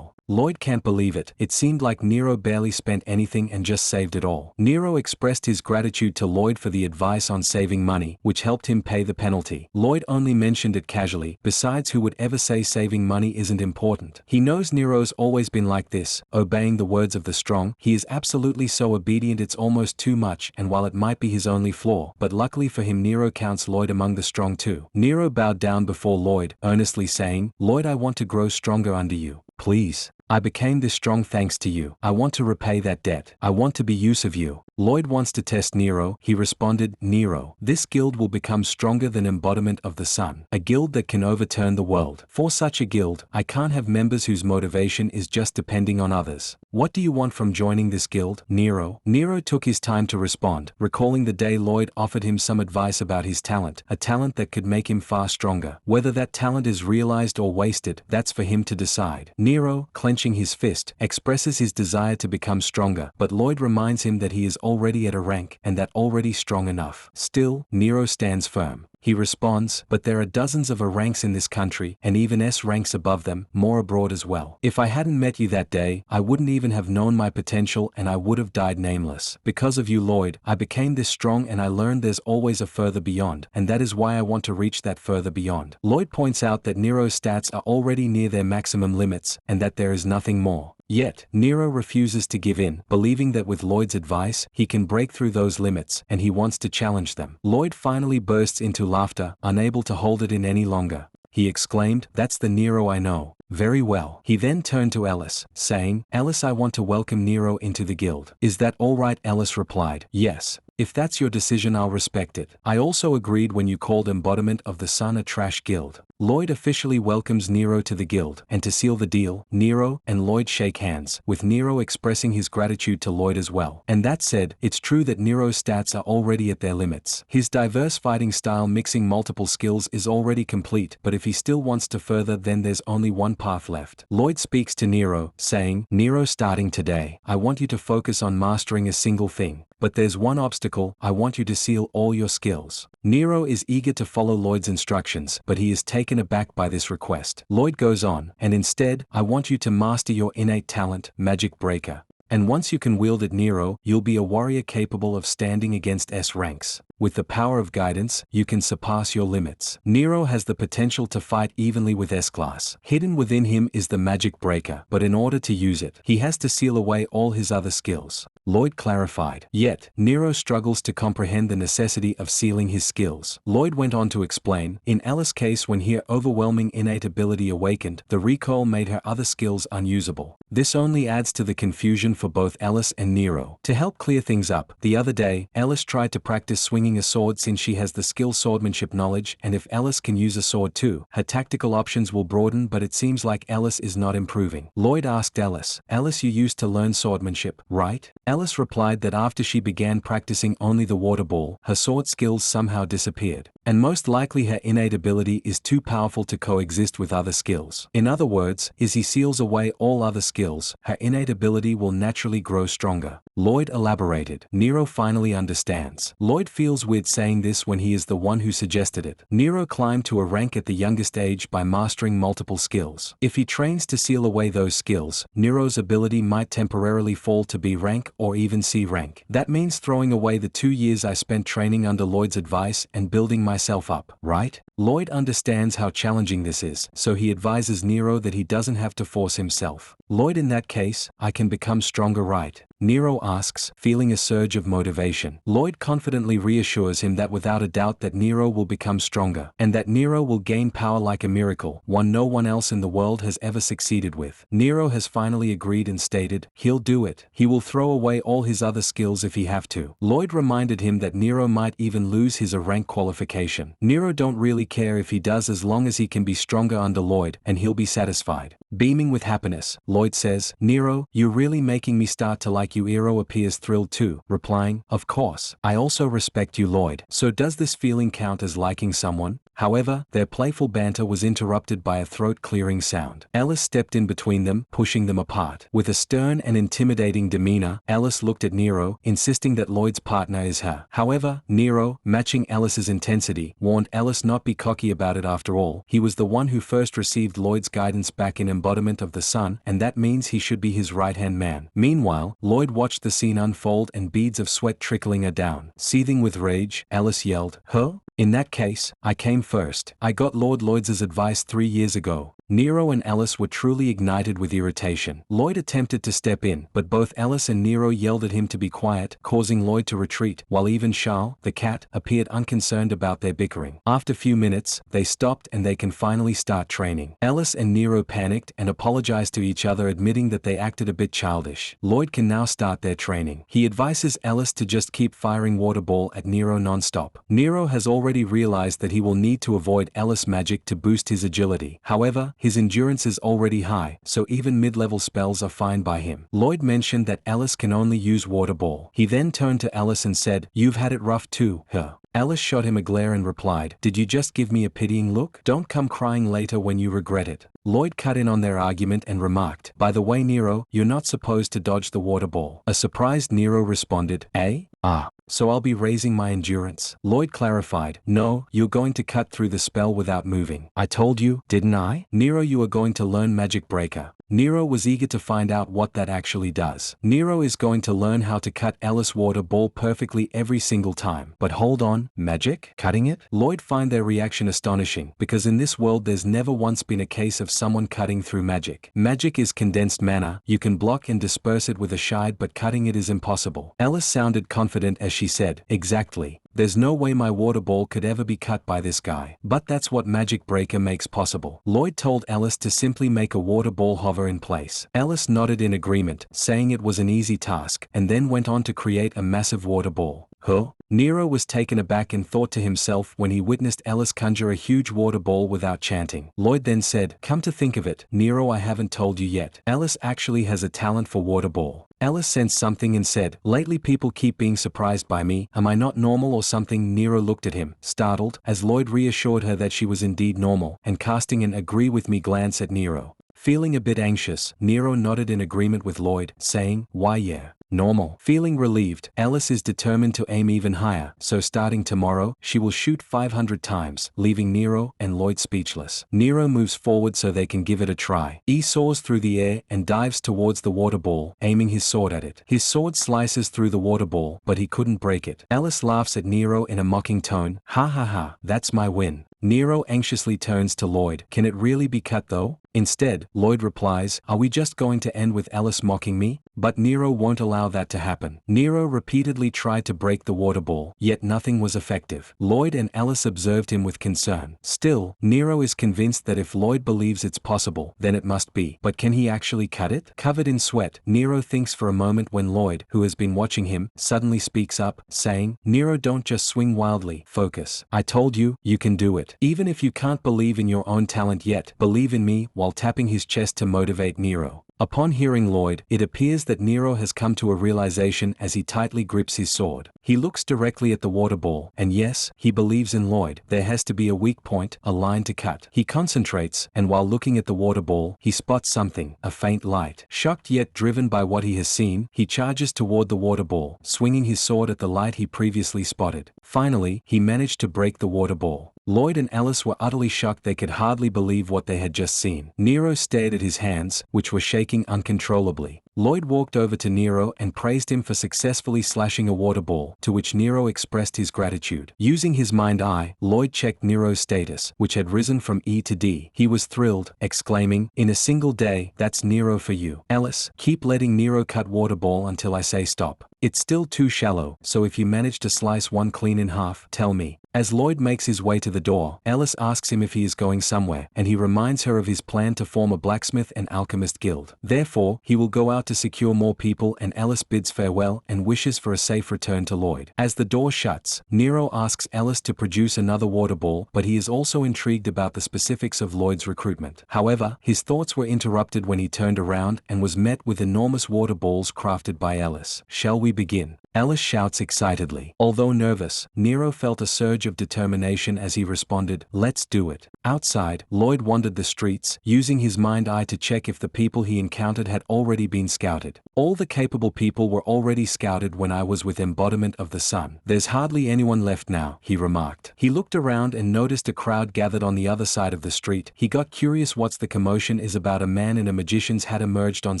Lloyd can't believe it. It seemed like Nero barely spent anything and just saved it all. Nero expressed his gratitude to Lloyd for the advice on saving money, which helped him pay the penalty. Lloyd only mentioned it casually. Besides, who would ever say saving money isn't important? He knows Nero's always been like this, obeying the words of the strong. He is absolutely so obedient it's almost too much, and while it might be his only flaw, but luckily for him Nero counts Lloyd among the strong too. Nero bowed down before Lloyd, earnestly saying, "Lloyd, I want to grow stronger under you. Please. I became this strong thanks to you. I want to repay that debt. I want to be use of you." Lloyd wants to test Nero. He responded, "Nero, this guild will become stronger than Embodiment of the Sun. A guild that can overturn the world. For such a guild, I can't have members whose motivation is just depending on others. What do you want from joining this guild, Nero?" Nero took his time to respond, recalling the day Lloyd offered him some advice about his talent, a talent that could make him far stronger. Whether that talent is realized or wasted, that's for him to decide. Nero, clenching his fist, expresses his desire to become stronger, but Lloyd reminds him that he is already at a rank, and that already strong enough. Still, Nero stands firm. He responds, "But there are dozens of A ranks in this country, and even S ranks above them, more abroad as well. If I hadn't met you that day, I wouldn't even have known my potential and I would have died nameless. Because of you, Lloyd, I became this strong and I learned there's always a further beyond, and that is why I want to reach that further beyond." Lloyd points out that Nero's stats are already near their maximum limits, and that there is nothing more. Yet, Nero refuses to give in, believing that with Lloyd's advice, he can break through those limits, and he wants to challenge them. Lloyd finally bursts into laughter, unable to hold it in any longer. He exclaimed, "That's the Nero I know. Very well." He then turned to Ellis, saying, "Ellis, I want to welcome Nero into the guild." "Is that all right?" Ellis replied, "Yes. If that's your decision, I'll respect it. I also agreed when you called Embodiment of the Sun a trash guild. Lloyd officially welcomes Nero to the guild, and to seal the deal, Nero and Lloyd shake hands, with Nero expressing his gratitude to Lloyd as well. And that said, it's true that Nero's stats are already at their limits. His diverse fighting style mixing multiple skills is already complete, but if he still wants to further, then there's only one path left. Lloyd speaks to Nero, saying, Nero, starting today, I want you to focus on mastering a single thing. But there's one obstacle, I want you to seal all your skills. Nero is eager to follow Lloyd's instructions, but he is taken aback by this request. Lloyd goes on, and instead, I want you to master your innate talent, Magic Breaker. And once you can wield it, Nero, you'll be a warrior capable of standing against S ranks. With the power of guidance, you can surpass your limits. Nero has the potential to fight evenly with S-class. Hidden within him is the Magic Breaker, but in order to use it, he has to seal away all his other skills. Lloyd clarified. Yet, Nero struggles to comprehend the necessity of sealing his skills. Lloyd went on to explain, in Alice's case, when her overwhelming innate ability awakened, the recoil made her other skills unusable. This only adds to the confusion for both Alice and Nero. To help clear things up, the other day, Alice tried to practice swinging a sword since she has the skill swordsmanship knowledge, and if Alice can use a sword too, her tactical options will broaden, but it seems like Alice is not improving. Lloyd asked Alice, you used to learn swordsmanship, right? Alice replied that after she began practicing only the water ball, her sword skills somehow disappeared. And most likely her innate ability is too powerful to coexist with other skills. In other words, as he seals away all other skills, her innate ability will naturally grow stronger. Lloyd elaborated. Nero finally understands. Lloyd feels weird saying this when he is the one who suggested it. Nero climbed to a rank at the youngest age by mastering multiple skills. If he trains to seal away those skills, Nero's ability might temporarily fall to B rank or even C rank. That means throwing away the 2 years I spent training under Lloyd's advice and building myself up, right? Lloyd understands how challenging this is, so he advises Nero that he doesn't have to force himself. Lloyd, in that case, I can become stronger, right? Nero asks, feeling a surge of motivation. Lloyd confidently reassures him that without a doubt that Nero will become stronger, and that Nero will gain power like a miracle, one no one else in the world has ever succeeded with. Nero has finally agreed and stated, he'll do it. He will throw away all his other skills if he have to. Lloyd reminded him that Nero might even lose his A rank qualification. Nero don't really care if he does as long as he can be stronger under Lloyd, and he'll be satisfied. Beaming with happiness, Lloyd says, Nero, you're really making me start to like you. Nero appears thrilled too, replying, of course, I also respect you, Lloyd. So does this feeling count as liking someone? However, their playful banter was interrupted by a throat-clearing sound. Alice stepped in between them, pushing them apart. With a stern and intimidating demeanor, Alice looked at Nero, insisting that Lloyd's partner is her. However, Nero, matching Alice's intensity, warned Alice not be cocky about it. After all, he was the one who first received Lloyd's guidance back in Embodiment of the Sun, and that means he should be his right-hand man. Meanwhile, Lloyd watched the scene unfold and beads of sweat trickling her down. Seething with rage, Alice yelled, Huh? In that case, I came first. I got Lord Lloyd's advice 3 years ago. Nero and Alice were truly ignited with irritation. Lloyd attempted to step in, but both Alice and Nero yelled at him to be quiet, causing Lloyd to retreat, while even Charles, the cat, appeared unconcerned about their bickering. After a few minutes, they stopped and they can finally start training. Alice and Nero panicked and apologized to each other, admitting that they acted a bit childish. Lloyd can now start their training. He advises Alice to just keep firing water ball at Nero non-stop. Nero has already realized that he will need to avoid Alice magic to boost his agility. However, his endurance is already high, so even mid-level spells are fine by him. Lloyd mentioned that Alice can only use water ball. He then turned to Alice and said, You've had it rough too, huh? Alice shot him a glare and replied, Did you just give me a pitying look? Don't come crying later when you regret it. Lloyd cut in on their argument and remarked, By the way, Nero, you're not supposed to dodge the water ball. A surprised Nero responded, Eh? Ah. So I'll be raising my endurance. Lloyd clarified, No, you're going to cut through the spell without moving. I told you, didn't I? Nero, you are going to learn Magic Breaker. Nero was eager to find out what that actually does. Nero is going to learn how to cut Alice water ball perfectly every single time. But hold on, magic? Cutting it? Lloyd find their reaction astonishing, because in this world there's never once been a case of someone cutting through magic. Magic is condensed mana, you can block and disperse it with a shide, but cutting it is impossible. Alice sounded confident as she said, Exactly. There's no way my water ball could ever be cut by this guy. But that's what Magic Breaker makes possible. Lloyd told Alice to simply make a water ball hover in place. Alice nodded in agreement, saying it was an easy task, and then went on to create a massive water ball. Huh? Nero was taken aback and thought to himself when he witnessed Ellis conjure a huge water ball without chanting. Lloyd then said, "Come to think of it, Nero, I haven't told you yet. Ellis actually has a talent for water ball." Ellis sensed something and said, "Lately people keep being surprised by me, am I not normal or something?" Nero looked at him, startled, as Lloyd reassured her that she was indeed normal, and casting an agree with me glance at Nero. Feeling a bit anxious, Nero nodded in agreement with Lloyd, saying, "Why yeah. Normal." Feeling relieved, Ellis is determined to aim even higher, so starting tomorrow, she will shoot 500 times, leaving Nero and Lloyd speechless. Nero moves forward so they can give it a try. He soars through the air and dives towards the water ball, aiming his sword at it. His sword slices through the water ball, but he couldn't break it. Ellis laughs at Nero in a mocking tone, "Ha ha ha, that's my win." Nero anxiously turns to Lloyd. "Can it really be cut though?" Instead, Lloyd replies, "Are we just going to end with Ellis mocking me?" But Nero won't allow that to happen. Nero repeatedly tried to break the water ball, yet nothing was effective. Lloyd and Ellis observed him with concern. Still, Nero is convinced that if Lloyd believes it's possible, then it must be. But can he actually cut it? Covered in sweat, Nero thinks for a moment when Lloyd, who has been watching him, suddenly speaks up, saying, "Nero, don't just swing wildly, focus. I told you, you can do it. Even if you can't believe in your own talent yet, believe in me," while tapping his chest to motivate Nero. Upon hearing Lloyd, it appears that Nero has come to a realization as he tightly grips his sword. He looks directly at the water ball, and yes, he believes in Lloyd. There has to be a weak point, a line to cut. He concentrates, and while looking at the water ball, he spots something, a faint light. Shocked yet driven by what he has seen, he charges toward the water ball, swinging his sword at the light he previously spotted. Finally, he managed to break the water ball. Lloyd and Ellis were utterly shocked. They could hardly believe what they had just seen. Nero stared at his hands, which were shaking uncontrollably. Lloyd walked over to Nero and praised him for successfully slashing a water ball, to which Nero expressed his gratitude. Using his mind eye, Lloyd checked Nero's status, which had risen from E to D. He was thrilled, exclaiming, "In a single day, that's Nero for you. Ellis, keep letting Nero cut water ball until I say stop. It's still too shallow, so if you manage to slice one clean in half, tell me." As Lloyd makes his way to the door, Ellis asks him if he is going somewhere, and he reminds her of his plan to form a blacksmith and alchemist guild. Therefore, he will go out to secure more people, and Ellis bids farewell and wishes for a safe return to Lloyd. As the door shuts, Nero asks Ellis to produce another water ball, but he is also intrigued about the specifics of Lloyd's recruitment. However, his thoughts were interrupted when he turned around and was met with enormous water balls crafted by Ellis. "Shall we begin?" Ellis shouts excitedly. Although nervous, Nero felt a surge of determination as he responded, "Let's do it." Outside, Lloyd wandered the streets, using his mind eye to check if the people he encountered had already been scouted. "All the capable people were already scouted when I was with Embodiment of the Sun. There's hardly anyone left now," he remarked. He looked around and noticed a crowd gathered on the other side of the street. He got curious what's the commotion is about. A man in a magician's hat emerged on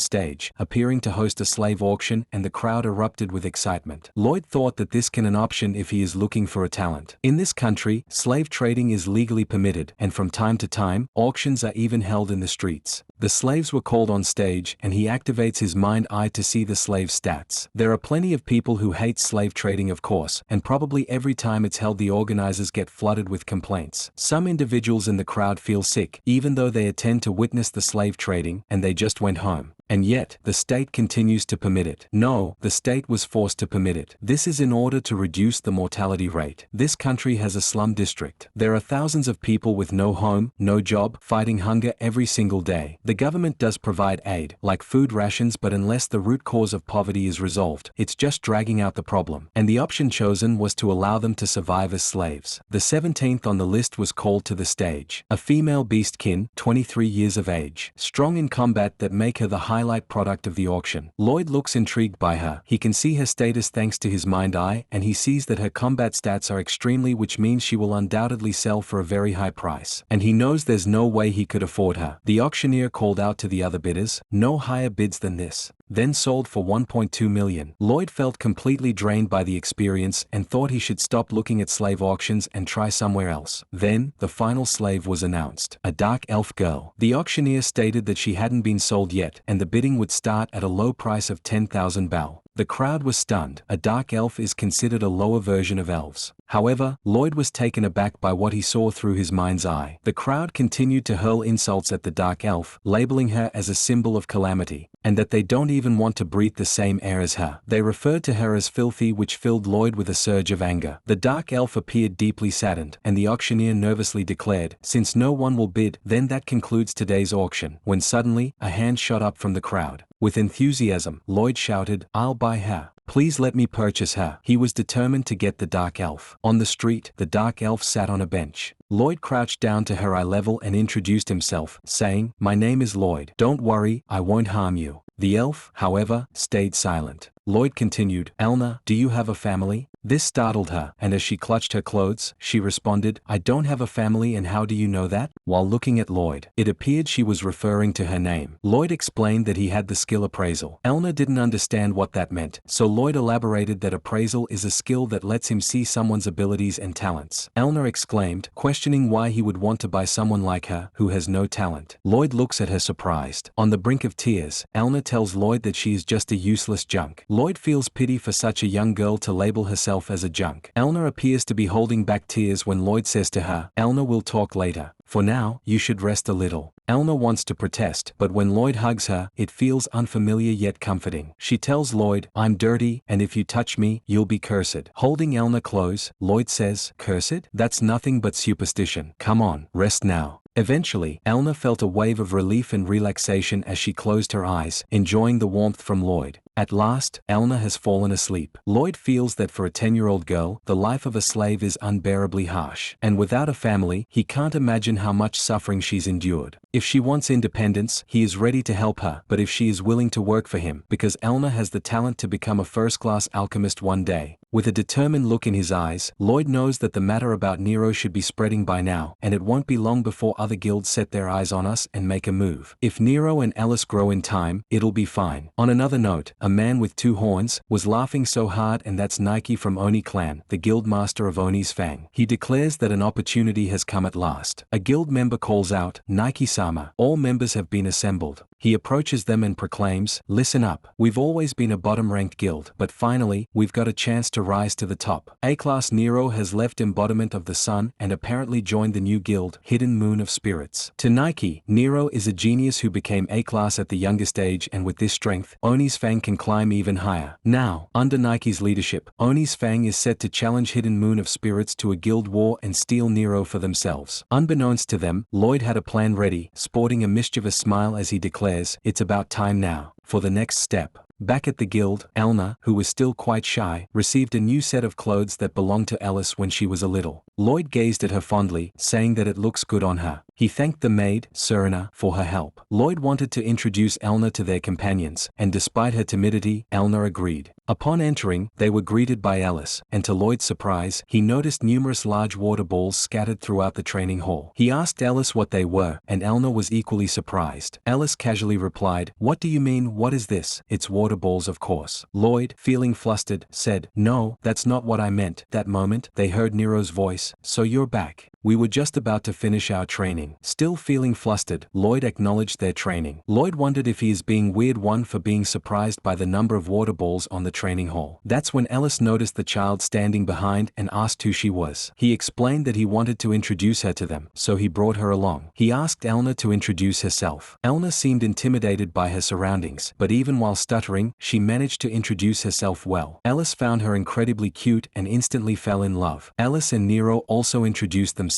stage, appearing to host a slave auction, and the crowd erupted with excitement. Lloyd thought that this can an option if he is looking for a talent. In this country, slave trading is legally permitted, and from time to time, auctions are even held in the streets. The slaves were called on stage, and he activates his mind eye to see the slave stats. There are plenty of people who hate slave trading, of course, and probably every time it's held the organizers get flooded with complaints. Some individuals in the crowd feel sick, even though they attend to witness the slave trading, and they just went home. And yet, the state continues to permit it. No, the state was forced to permit it. This is in order to reduce the mortality rate. This country has a slum district. There are thousands of people with no home, no job, fighting hunger every single day. The government does provide aid, like food rations, but unless the root cause of poverty is resolved, it's just dragging out the problem. And the option chosen was to allow them to survive as slaves. The 17th on the list was called to the stage. A female beastkin, 23 years of age, strong in combat that make her the highlight product of the auction. Lloyd looks intrigued by her. He can see her status thanks to his mind eye, and he sees that her combat stats are extremely, which means she will undoubtedly sell for a very high price. And he knows there's no way he could afford her. The auctioneer called out to the other bidders, "No higher bids than this." Then sold for 1.2 million. Lloyd felt completely drained by the experience and thought he should stop looking at slave auctions and try somewhere else. Then, the final slave was announced, a dark elf girl. The auctioneer stated that she hadn't been sold yet, and the bidding would start at a low price of 10,000 bal. The crowd was stunned. A dark elf is considered a lower version of elves. However, Lloyd was taken aback by what he saw through his mind's eye. The crowd continued to hurl insults at the dark elf, labeling her as a symbol of calamity, and that they don't even want to breathe the same air as her. They referred to her as filthy, which filled Lloyd with a surge of anger. The dark elf appeared deeply saddened, and the auctioneer nervously declared, "Since no one will bid, then that concludes today's auction," when suddenly, a hand shot up from the crowd. With enthusiasm, Lloyd shouted, "I'll buy her. Please let me purchase her." He was determined to get the dark elf. On the street, the dark elf sat on a bench. Lloyd crouched down to her eye level and introduced himself, saying, "My name is Lloyd. Don't worry, I won't harm you." The elf, however, stayed silent. Lloyd continued, "Elna, do you have a family?" This startled her, and as she clutched her clothes, she responded, "I don't have a family, and how do you know that?" While looking at Lloyd, it appeared she was referring to her name. Lloyd explained that he had the skill appraisal. Elna didn't understand what that meant, so Lloyd elaborated that appraisal is a skill that lets him see someone's abilities and talents. Elna exclaimed, questioning why he would want to buy someone like her, who has no talent. Lloyd looks at her surprised. On the brink of tears, Elna tells Lloyd that she is just a useless junk. Lloyd feels pity for such a young girl to label herself as a junk. Elna appears to be holding back tears when Lloyd says to her, "Elna, will talk later. For now, you should rest a little." Elna wants to protest, but when Lloyd hugs her, it feels unfamiliar yet comforting. She tells Lloyd, "I'm dirty, and if you touch me, you'll be cursed." Holding Elna close, Lloyd says, "Cursed? That's nothing but superstition. Come on, rest now." Eventually, Elna felt a wave of relief and relaxation as she closed her eyes, enjoying the warmth from Lloyd. At last, Elna has fallen asleep. Lloyd feels that for a 10-year-old girl, the life of a slave is unbearably harsh. And without a family, he can't imagine how much suffering she's endured. If she wants independence, he is ready to help her, but if she is willing to work for him, because Elna has the talent to become a first-class alchemist one day. With a determined look in his eyes, Lloyd knows that the matter about Nero should be spreading by now, and it won't be long before other guilds set their eyes on us and make a move. If Nero and Ellis grow in time, it'll be fine. On another note, a man with 2 horns was laughing so hard, and that's Nike from Oni clan, the guild master of Oni's Fang. He declares that an opportunity has come at last. A guild member calls out, "Nike-sama." All members have been assembled. He approaches them and proclaims, "Listen up. We've always been a bottom-ranked guild, but finally, we've got a chance to rise to the top." A-class Nero has left embodiment of the sun and apparently joined the new guild, Hidden Moon of Spirits. To Nike, Nero is a genius who became A-class at the youngest age, and with this strength, Oni's Fang can climb even higher. Now, under Nike's leadership, Oni's Fang is set to challenge Hidden Moon of Spirits to a guild war and steal Nero for themselves. Unbeknownst to them, Lloyd had a plan ready, sporting a mischievous smile as he declares, "It's about time now for the next step." Back at the guild, Elna, who was still quite shy, received a new set of clothes that belonged to Ellis when she was a little. Lloyd gazed at her fondly, saying that it looks good on her. He thanked the maid, Serena, for her help. Lloyd wanted to introduce Elna to their companions, and despite her timidity, Elna agreed. Upon entering, they were greeted by Ellis, and to Lloyd's surprise, he noticed numerous large water balls scattered throughout the training hall. He asked Ellis what they were, and Elna was equally surprised. Ellis casually replied, "What do you mean, what is this?" "It's water balls, of course." Lloyd, feeling flustered, said, "No, that's not what I meant." That moment, they heard Nero's voice, "So you're back. We were just about to finish our training." Still feeling flustered, Lloyd acknowledged their training. Lloyd wondered if he is being weird one for being surprised by the number of water balls on the training hall. That's when Ellis noticed the child standing behind and asked who she was. He explained that he wanted to introduce her to them, so he brought her along. He asked Elna to introduce herself. Elna seemed intimidated by her surroundings, but even while stuttering, she managed to introduce herself well. Ellis found her incredibly cute and instantly fell in love. Ellis and Nero also introduced themselves.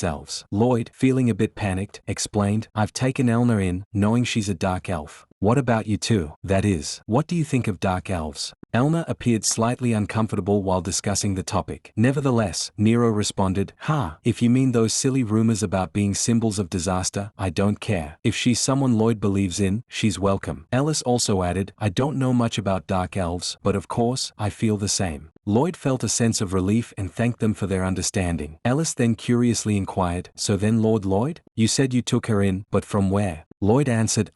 Lloyd, feeling a bit panicked, explained, "I've taken Elna in, knowing she's a dark elf. What about you two? That is, what do you think of dark elves?" Elna appeared slightly uncomfortable while discussing the topic. Nevertheless, Nero responded, If you mean those silly rumors about being symbols of disaster, I don't care. If she's someone Lloyd believes in, she's welcome." Ellis also added, "I don't know much about dark elves, but of course, I feel the same." Lloyd felt a sense of relief and thanked them for their understanding. Ellis then curiously inquired, "So then Lord Lloyd? You said you took her in, but from where?" Lloyd answered,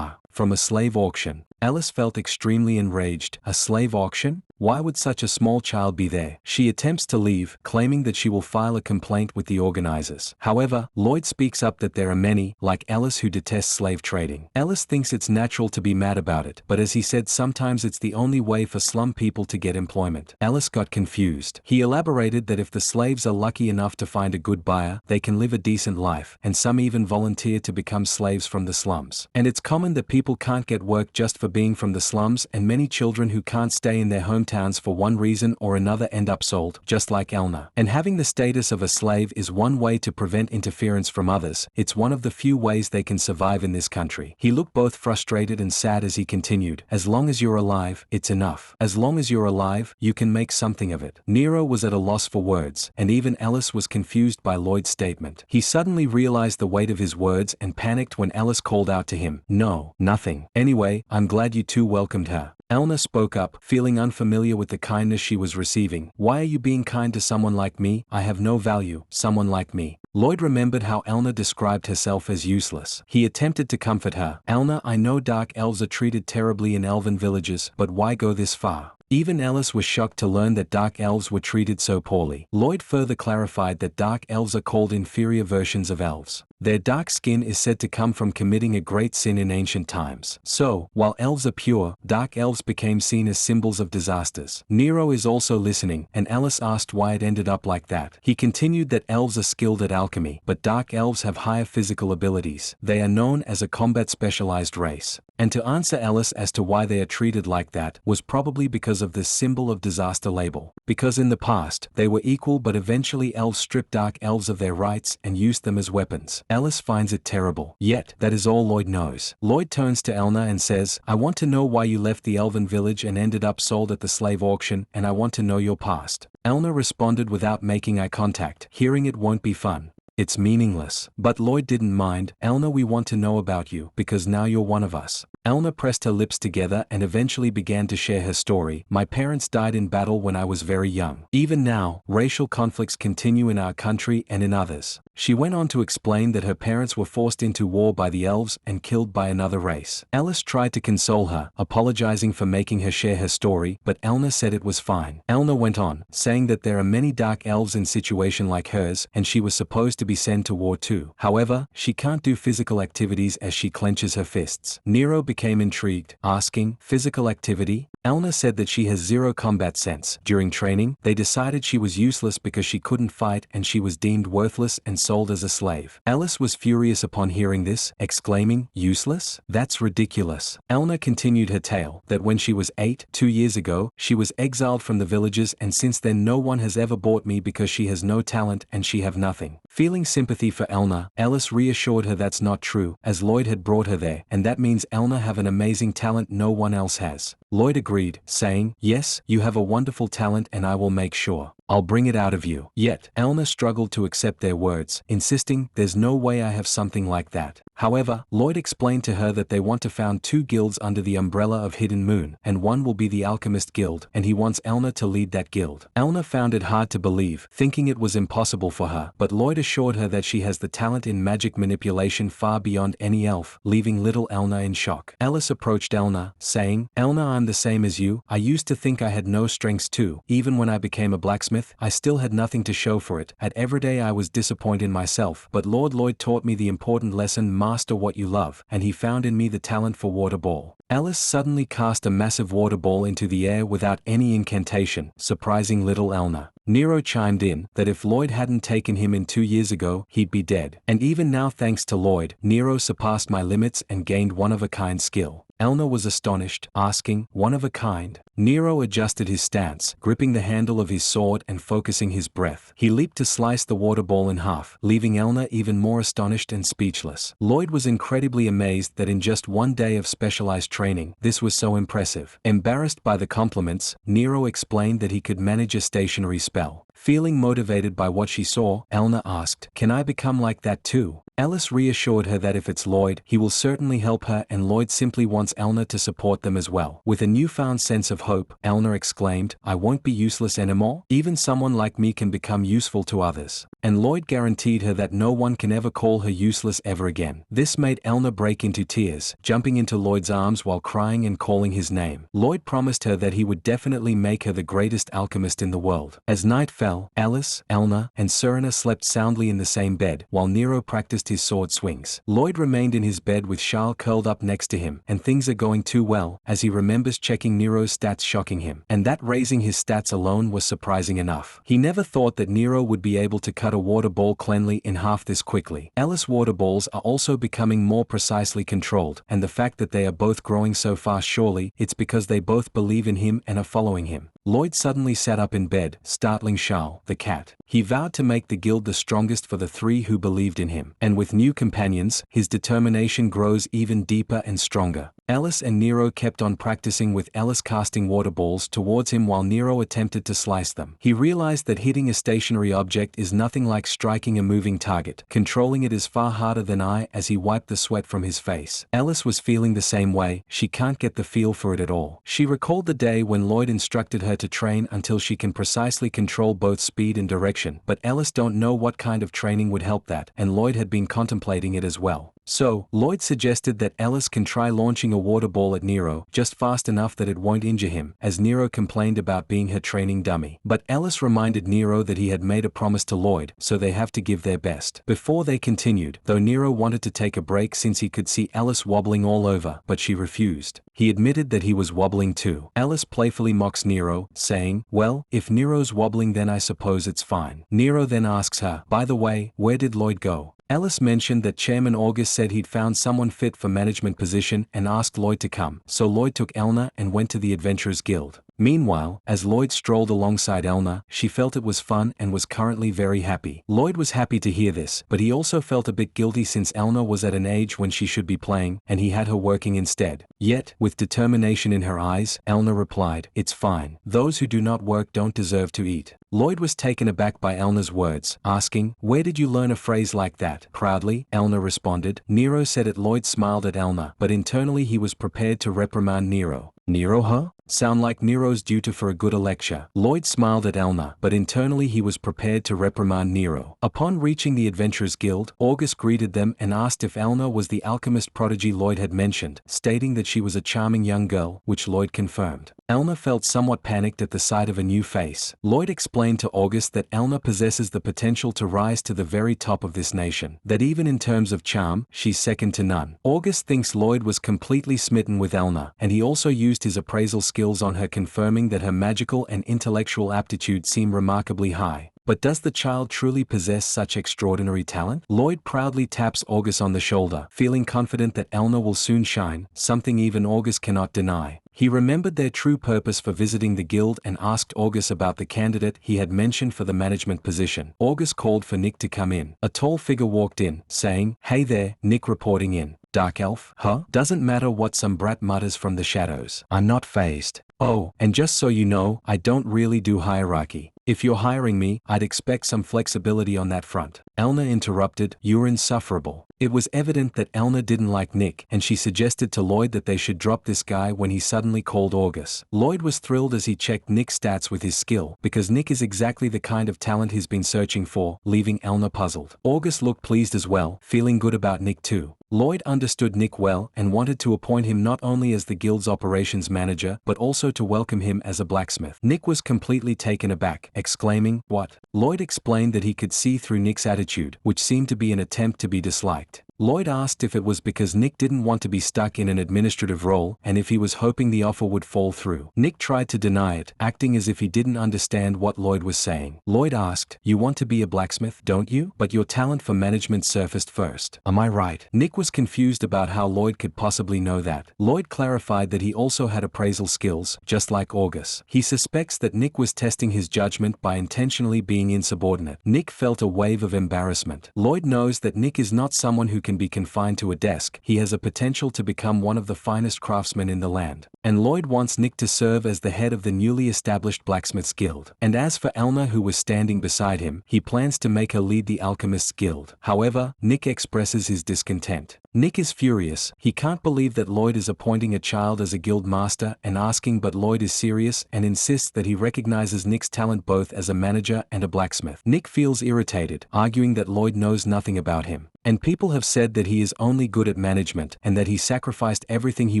From a slave auction." Ellis felt extremely enraged. "A slave auction? Why would such a small child be there? She attempts to leave, claiming that she will file a complaint with the organizers. However, Lloyd speaks up that there are many, like Ellis, who detest slave trading. Ellis thinks it's natural to be mad about it, but as he said, sometimes it's the only way for slum people to get employment. Ellis got confused. He elaborated that if the slaves are lucky enough to find a good buyer, they can live a decent life, and some even volunteer to become slaves from the slums. And it's common that people can't get work just for being from the slums, and many children who can't stay in their hometowns for one reason or another end up sold, just like Elna. And having the status of a slave is one way to prevent interference from others. It's one of the few ways they can survive in this country. He looked both frustrated and sad as he continued, as long as you're alive, it's enough. As long as you're alive, you can make something of it. Nero was at a loss for words, and even Ellis was confused by Lloyd's statement. He suddenly realized the weight of his words and panicked when Ellis called out to him, "No, nothing. Anyway, I'm glad you two welcomed her." Elna spoke up, feeling unfamiliar with the kindness she was receiving. "Why are you being kind to someone like me? I have no value, someone like me." Lloyd remembered how Elna described herself as useless. He attempted to comfort her. "Elna, I know dark elves are treated terribly in elven villages, but why go this far?" Even Ellis was shocked to learn that dark elves were treated so poorly. Lloyd further clarified that dark elves are called inferior versions of elves. Their dark skin is said to come from committing a great sin in ancient times. So, while elves are pure, dark elves became seen as symbols of disasters. Nero is also listening, and Ellis asked why it ended up like that. He continued that elves are skilled at alchemy, but dark elves have higher physical abilities. They are known as a combat-specialized race. And to answer Ellis as to why they are treated like that was probably because of this symbol of disaster label. Because in the past, they were equal, but eventually elves stripped dark elves of their rights and used them as weapons. Ellis finds it terrible. Yet, that is all Lloyd knows. Lloyd turns to Elna and says, "I want to know why you left the elven village and ended up sold at the slave auction, and I want to know your past." Elna responded without making eye contact, "Hearing it won't be fun. It's meaningless." But Lloyd didn't mind. "Elna, we want to know about you, because now you're one of us." Elna pressed her lips together and eventually began to share her story. "My parents died in battle when I was very young. Even now, racial conflicts continue in our country and in others." She went on to explain that her parents were forced into war by the elves and killed by another race. Ellis tried to console her, apologizing for making her share her story, but Elna said it was fine. Elna went on, saying that there are many dark elves in situation like hers, and she was supposed to be sent to war too. However, she can't do physical activities as she clenches her fists. Nero became intrigued, asking, "Physical activity?" Elna said that she has zero combat sense. During training, they decided she was useless because she couldn't fight and she was deemed worthless and sold as a slave. Ellis was furious upon hearing this, exclaiming, "Useless? That's ridiculous." Elna continued her tale, that when she was 8, 2 years ago, she was exiled from the villages, and since then no one has ever bought me because she has no talent and she have nothing. Feeling sympathy for Elna, Ellis reassured her that's not true, as Lloyd had brought her there, and that means Elna have an amazing talent no one else has. Lloyd agreed, saying, "Yes, you have a wonderful talent and I will make sure I'll bring it out of you." Yet, Elna struggled to accept their words, insisting, "There's no way I have something like that." However, Lloyd explained to her that they want to found 2 guilds under the umbrella of Hidden Moon, and one will be the Alchemist Guild, and he wants Elna to lead that guild. Elna found it hard to believe, thinking it was impossible for her, but Lloyd assured her that she has the talent in magic manipulation far beyond any elf, leaving little Elna in shock. Ellis approached Elna, saying, "Elna, I'm the same as you. I used to think I had no strengths too. Even when I became a blacksmith, I still had nothing to show for it. At every day I was disappointed in myself, but Lord Lloyd taught me the important lesson, master what you love, and he found in me the talent for water ball." Ellis suddenly cast a massive water ball into the air without any incantation, surprising little Elna. Nero chimed in that if Lloyd hadn't taken him in 2 years ago, he'd be dead. "And even now, thanks to Lloyd, Nero surpassed my limits and gained one-of-a-kind skill." Elna was astonished, asking, "One of a kind?" Nero adjusted his stance, gripping the handle of his sword and focusing his breath. He leaped to slice the water ball in half, leaving Elna even more astonished and speechless. Lloyd was incredibly amazed that in just 1 day of specialized training, this was so impressive. Embarrassed by the compliments, Nero explained that he could manage a stationary spell. Feeling motivated by what she saw, Elna asked, "Can I become like that too?" Ellis reassured her that if it's Lloyd, he will certainly help her, and Lloyd simply wants Elna to support them as well. With a newfound sense of hope, Elna exclaimed, "I won't be useless anymore. Even someone like me can become useful to others." And Lloyd guaranteed her that no one can ever call her useless ever again. This made Elna break into tears, jumping into Lloyd's arms while crying and calling his name. Lloyd promised her that he would definitely make her the greatest alchemist in the world. As night fell, Alice, Elna, and Serena slept soundly in the same bed, while Nero practiced his sword swings. Lloyd remained in his bed with Charles curled up next to him, and things are going too well, as he remembers checking Nero's stats shocking him. And that raising his stats alone was surprising enough. He never thought that Nero would be able to cut a water ball cleanly in half this quickly. Alice water balls are also becoming more precisely controlled, and the fact that they are both growing so fast, surely it's because they both believe in him and are following him. Lloyd suddenly sat up in bed, startling Charles, the cat. He vowed to make the guild the strongest for the three who believed in him. And with new companions, his determination grows even deeper and stronger. Ellis and Nero kept on practicing, with Ellis casting water balls towards him while Nero attempted to slice them. He realized that hitting a stationary object is nothing like striking a moving target. Controlling it is far harder than as he wiped the sweat from his face. Ellis was feeling the same way. She can't get the feel for it at all. She recalled the day when Lloyd instructed her to train until she can precisely control both speed and direction, but Ellis don't know what kind of training would help that, and Lloyd had been contemplating it as well. So, Lloyd suggested that Ellis can try launching a water ball at Nero, just fast enough that it won't injure him, as Nero complained about being her training dummy. But Ellis reminded Nero that he had made a promise to Lloyd, so they have to give their best. Before they continued, though Nero wanted to take a break since he could see Ellis wobbling all over, but she refused. He admitted that he was wobbling too. Ellis playfully mocks Nero, saying, "Well, if Nero's wobbling then I suppose it's fine." Nero then asks her, "By the way, where did Lloyd go?" Ellis mentioned that Chairman August said he'd found someone fit for management position and asked Lloyd to come, so Lloyd took Elna and went to the Adventurers Guild. Meanwhile, as Lloyd strolled alongside Elna, she felt it was fun and was currently very happy. Lloyd was happy to hear this, but he also felt a bit guilty since Elna was at an age when she should be playing, and he had her working instead. Yet, with determination in her eyes, Elna replied, "It's fine. Those who do not work don't deserve to eat." Lloyd was taken aback by Elna's words, asking, "Where did you learn a phrase like that?" Proudly, Elna responded. Nero said it. Lloyd smiled at Elna, but internally he was prepared to reprimand Nero. "Nero, huh? Sound like Nero's due for a good lecture." Lloyd smiled at Elna, but internally he was prepared to reprimand Nero. Upon reaching the Adventurers Guild, August greeted them and asked if Elna was the alchemist prodigy Lloyd had mentioned, stating that she was a charming young girl, which Lloyd confirmed. Elna felt somewhat panicked at the sight of a new face. Lloyd explained to August that Elna possesses the potential to rise to the very top of this nation, that even in terms of charm, she's second to none. August thinks Lloyd was completely smitten with Elna, and he also used his appraisal skills on her, confirming that her magical and intellectual aptitude seem remarkably high. But does the child truly possess such extraordinary talent? Lloyd proudly taps August on the shoulder, feeling confident that Elna will soon shine, something even August cannot deny. He remembered their true purpose for visiting the guild and asked August about the candidate he had mentioned for the management position. August called for Nick to come in. A tall figure walked in, saying, "Hey there, Nick reporting in." "Dark elf, huh?" "Doesn't matter what some brat mutters from the shadows. I'm not fazed. Oh, and just so you know, I don't really do hierarchy. If you're hiring me, I'd expect some flexibility on that front." Elna interrupted, "You're insufferable." It was evident that Elna didn't like Nick, and she suggested to Lloyd that they should drop this guy when he suddenly called August. Lloyd was thrilled as he checked Nick's stats with his skill, because Nick is exactly the kind of talent he's been searching for, leaving Elna puzzled. August looked pleased as well, feeling good about Nick too. Lloyd understood Nick well and wanted to appoint him not only as the guild's operations manager but also to welcome him as a blacksmith. Nick was completely taken aback, exclaiming, "What?" Lloyd explained that he could see through Nick's attitude, which seemed to be an attempt to be disliked. Lloyd asked if it was because Nick didn't want to be stuck in an administrative role and if he was hoping the offer would fall through. Nick tried to deny it, acting as if he didn't understand what Lloyd was saying. Lloyd asked, "You want to be a blacksmith, don't you? But your talent for management surfaced first. Am I right?" Nick was confused about how Lloyd could possibly know that. Lloyd clarified that he also had appraisal skills, just like August. He suspects that Nick was testing his judgment by intentionally being insubordinate. Nick felt a wave of embarrassment. Lloyd knows that Nick is not someone who can can be confined to a desk. He has a potential to become one of the finest craftsmen in the land. And Lloyd wants Nick to serve as the head of the newly established Blacksmiths Guild. And as for Elna, who was standing beside him, he plans to make her lead the Alchemists Guild. However, Nick expresses his discontent. Nick is furious. He can't believe that Lloyd is appointing a child as a guild master and asking, but Lloyd is serious and insists that he recognizes Nick's talent both as a manager and a blacksmith. Nick feels irritated, arguing that Lloyd knows nothing about him. And people have said that he is only good at management and that he sacrificed everything he